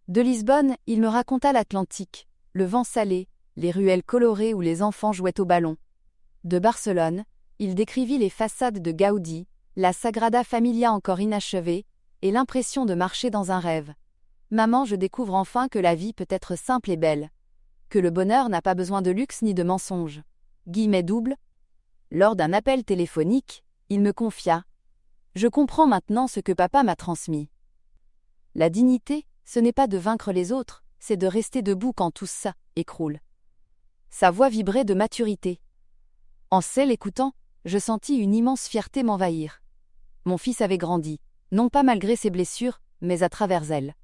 De Lisbonne, il me raconta l'Atlantique, le vent salé, les ruelles colorées où les enfants jouaient au ballon. De Barcelone, il décrivit les façades de Gaudi, la Sagrada Familia encore inachevée, et l'impression de marcher dans un rêve. Maman, je découvre enfin que la vie peut être simple et belle. Que le bonheur n'a pas besoin de luxe ni de mensonges. Guillemets doubles. Lors d'un appel téléphonique, il me confia. Je comprends maintenant ce que papa m'a transmis. La dignité, ce n'est pas de vaincre les autres, c'est de rester debout quand tout ça écroule. Sa voix vibrait de maturité. En l'écoutant, je sentis une immense fierté m'envahir. Mon fils avait grandi, non pas malgré ses blessures, mais à travers elles.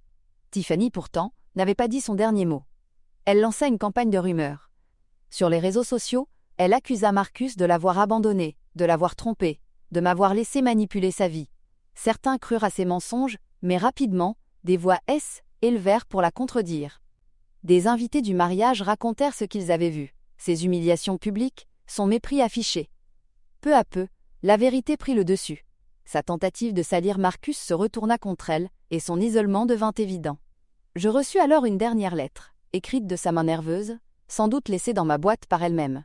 Tiffany, pourtant, n'avait pas dit son dernier mot. Elle lança une campagne de rumeurs. Sur les réseaux sociaux, elle accusa Marcus de l'avoir abandonné, de l'avoir trompé, de m'avoir laissé manipuler sa vie. Certains crurent à ses mensonges, mais rapidement, des voix élevèrent pour la contredire. Des invités du mariage racontèrent ce qu'ils avaient vu, ses humiliations publiques, son mépris affiché. Peu à peu, la vérité prit le dessus. Sa tentative de salir Marcus se retourna contre elle, et son isolement devint évident. Je reçus alors une dernière lettre, écrite de sa main nerveuse, sans doute laissée dans ma boîte par elle-même.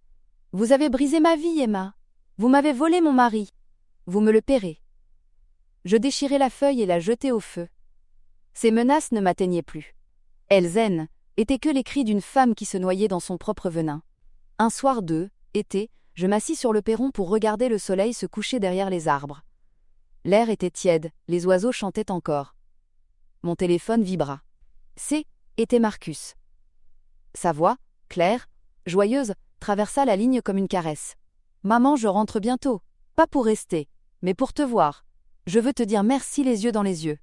« Vous avez brisé ma vie, Emma. Vous m'avez volé mon mari. Vous me le paierez. » Je déchirai la feuille et la jetai au feu. Ces menaces ne m'atteignaient plus. Elles étaient que les cris d'une femme qui se noyait dans son propre venin. Un soir été, je m'assis sur le perron pour regarder le soleil se coucher derrière les arbres. L'air était tiède, les oiseaux chantaient encore. Mon téléphone vibra. Était Marcus. Sa voix, claire, joyeuse, traversa la ligne comme une caresse. « Maman, je rentre bientôt. Pas pour rester, mais pour te voir. Je veux te dire merci les yeux dans les yeux. »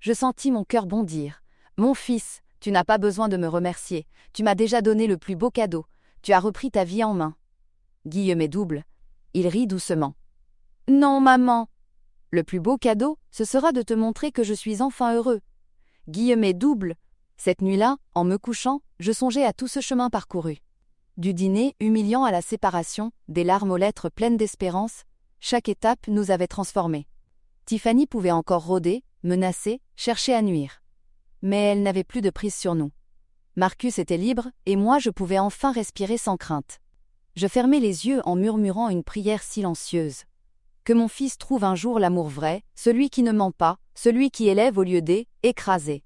Je sentis mon cœur bondir. « Mon fils, tu n'as pas besoin de me remercier. Tu m'as déjà donné le plus beau cadeau. Tu as repris ta vie en main. » Guillemets doubles. Il rit doucement. « Non, maman. Le plus beau cadeau, ce sera de te montrer que je suis enfin heureux. » Guillemets doubles. Cette nuit-là, en me couchant, je songeais à tout ce chemin parcouru. Du dîner humiliant à la séparation, des larmes aux lettres pleines d'espérance, chaque étape nous avait transformés. Tiffany pouvait encore rôder, menacer, chercher à nuire. Mais elle n'avait plus de prise sur nous. Marcus était libre, et moi je pouvais enfin respirer sans crainte. Je fermai les yeux en murmurant une prière silencieuse. Que mon fils trouve un jour l'amour vrai, celui qui ne ment pas, celui qui élève au lieu d'écraser.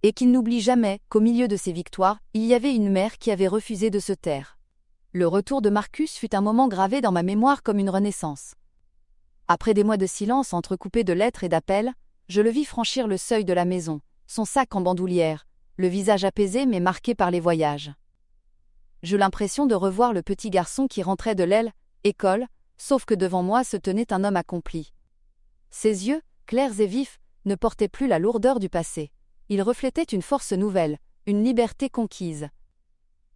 Et qu'il n'oublie jamais qu'au milieu de ses victoires, il y avait une mère qui avait refusé de se taire. Le retour de Marcus fut un moment gravé dans ma mémoire comme une renaissance. Après des mois de silence entrecoupés de lettres et d'appels, je le vis franchir le seuil de la maison, son sac en bandoulière, le visage apaisé mais marqué par les voyages. J'eus l'impression de revoir le petit garçon qui rentrait de l'aile « école », sauf que devant moi se tenait un homme accompli. Ses yeux, clairs et vifs, ne portaient plus la lourdeur du passé. Ils reflétaient une force nouvelle, une liberté conquise.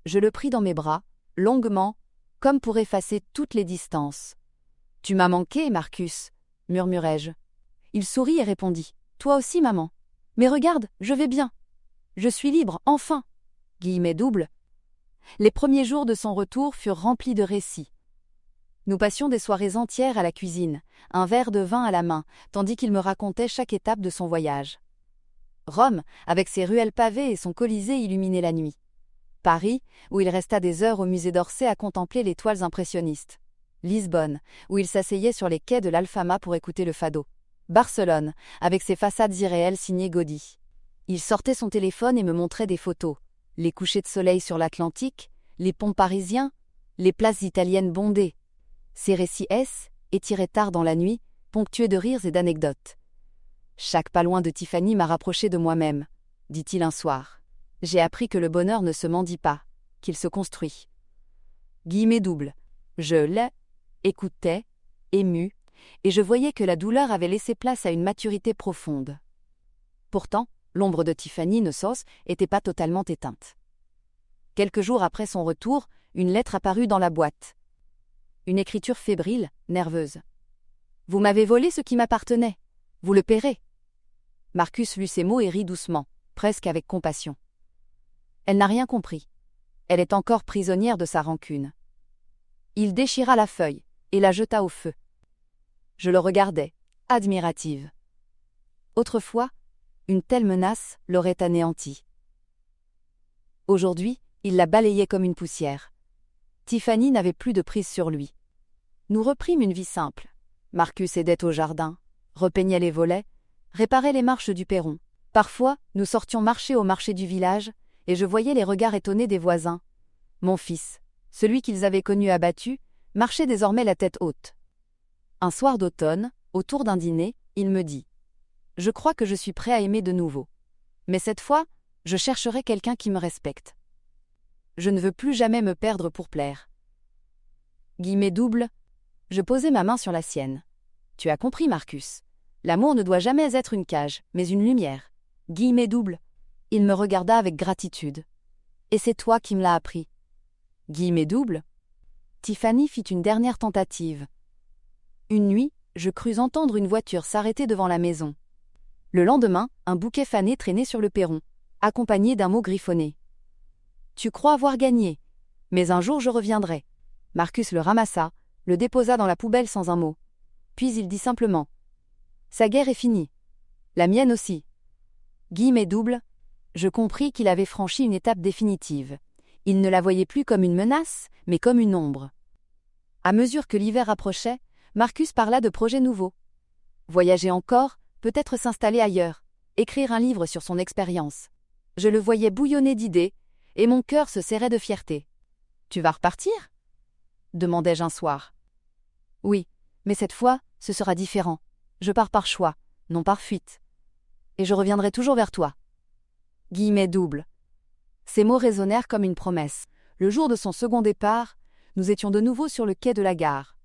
Je le pris dans mes bras, longuement, comme pour effacer toutes les distances. « Tu m'as manqué, Marcus, » murmurai-je. Il sourit et répondit. « Toi aussi, maman. Mais regarde, je vais bien. Je suis libre, enfin. » Guillemets doubles. Les premiers jours de son retour furent remplis de récits. Nous passions des soirées entières à la cuisine, un verre de vin à la main, tandis qu'il me racontait chaque étape de son voyage. Rome, avec ses ruelles pavées et son Colisée illuminé la nuit. Paris, où il resta des heures au musée d'Orsay à contempler les toiles impressionnistes. Lisbonne, où il s'asseyait sur les quais de l'Alfama pour écouter le fado. Barcelone, avec ses façades irréelles signées Gaudí. Il sortait son téléphone et me montrait des photos. Les couchers de soleil sur l'Atlantique, les ponts parisiens, les places italiennes bondées. Ces récits étirés tard dans la nuit, ponctués de rires et d'anecdotes. Chaque pas loin de Tiffany m'a rapproché de moi-même, dit-il un soir. J'ai appris que le bonheur ne se mendie pas, qu'il se construit. Guillemets doubles. Je l'écoutais, ému, et je voyais que la douleur avait laissé place à une maturité profonde. Pourtant, l'ombre de Tiffany Nossos n'était pas totalement éteinte. Quelques jours après son retour, une lettre apparut dans la boîte. Une écriture fébrile, nerveuse. « Vous m'avez volé ce qui m'appartenait. Vous le paierez. » Marcus lut ces mots et rit doucement, presque avec compassion. Elle n'a rien compris. Elle est encore prisonnière de sa rancune. Il déchira la feuille et la jeta au feu. Je le regardais, admirative. Autrefois, une telle menace l'aurait anéanti. Aujourd'hui, il la balayait comme une poussière. Tiffany n'avait plus de prise sur lui. Nous reprîmes une vie simple. Marcus aidait au jardin, repeignait les volets, réparait les marches du perron. Parfois, nous sortions marcher au marché du village, et je voyais les regards étonnés des voisins. Mon fils, celui qu'ils avaient connu abattu, marchait désormais la tête haute. Un soir d'automne, autour d'un dîner, il me dit « Je crois que je suis prêt à aimer de nouveau. Mais cette fois, je chercherai quelqu'un qui me respecte. Je ne veux plus jamais me perdre pour plaire. » Guillemets doubles. Je posai ma main sur la sienne. « Tu as compris, Marcus. L'amour ne doit jamais être une cage, mais une lumière. » Guillemets doubles. Il me regarda avec gratitude. « Et c'est toi qui me l'as appris. » Guillemets doubles. Tiffany fit une dernière tentative. Une nuit, je crus entendre une voiture s'arrêter devant la maison. Le lendemain, un bouquet fané traînait sur le perron, accompagné d'un mot griffonné. « Tu crois avoir gagné, mais un jour je reviendrai. » Marcus le ramassa, le déposa dans la poubelle sans un mot. Puis il dit simplement « Sa guerre est finie. La mienne aussi. » Guillemets doubles. Je compris qu'il avait franchi une étape définitive. Il ne la voyait plus comme une menace, mais comme une ombre. À mesure que l'hiver approchait, Marcus parla de projets nouveaux. Voyager encore, peut-être s'installer ailleurs, écrire un livre sur son expérience. Je le voyais bouillonner d'idées, et mon cœur se serrait de fierté. « Tu vas repartir ?» demandai-je un soir. « Oui, mais cette fois, ce sera différent. Je pars par choix, non par fuite. Et je reviendrai toujours vers toi. » Guillemets doubles. Ces mots résonnèrent comme une promesse. Le jour de son second départ, nous étions de nouveau sur le quai de la gare.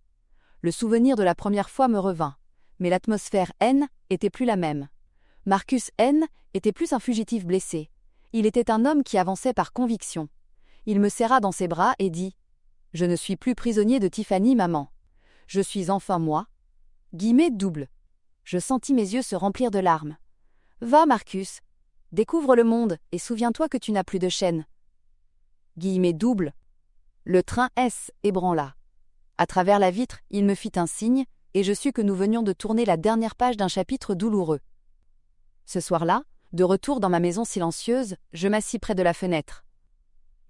Le souvenir de la première fois me revint, mais l'atmosphère était plus la même. Marcus était plus un fugitif blessé. Il était un homme qui avançait par conviction. Il me serra dans ses bras et dit « Je ne suis plus prisonnier de Tiffany, maman. Je suis enfin moi. » Guillemets doubles. Je sentis mes yeux se remplir de larmes. « Va, Marcus, découvre le monde et souviens-toi que tu n'as plus de chaîne. » Guillemets doubles. Le train ébranla. À travers la vitre, il me fit un signe, et je sus que nous venions de tourner la dernière page d'un chapitre douloureux. Ce soir-là, De retour dans ma maison silencieuse, je m'assis près de la fenêtre.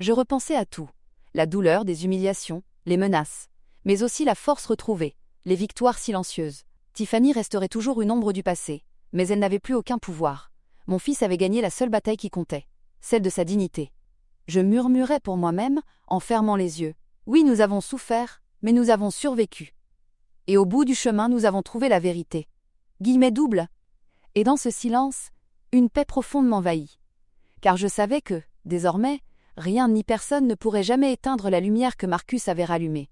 Je repensais à tout. La douleur des humiliations, les menaces, mais aussi la force retrouvée, les victoires silencieuses. Tiffany resterait toujours une ombre du passé, mais elle n'avait plus aucun pouvoir. Mon fils avait gagné la seule bataille qui comptait, celle de sa dignité. Je murmurais pour moi-même, en fermant les yeux. Oui, nous avons souffert, mais nous avons survécu. Et au bout du chemin, nous avons trouvé la vérité. Guillemets doubles. Et dans ce silence, une paix profonde m'envahit. Car je savais que, désormais, rien ni personne ne pourrait jamais éteindre la lumière que Marcus avait rallumée.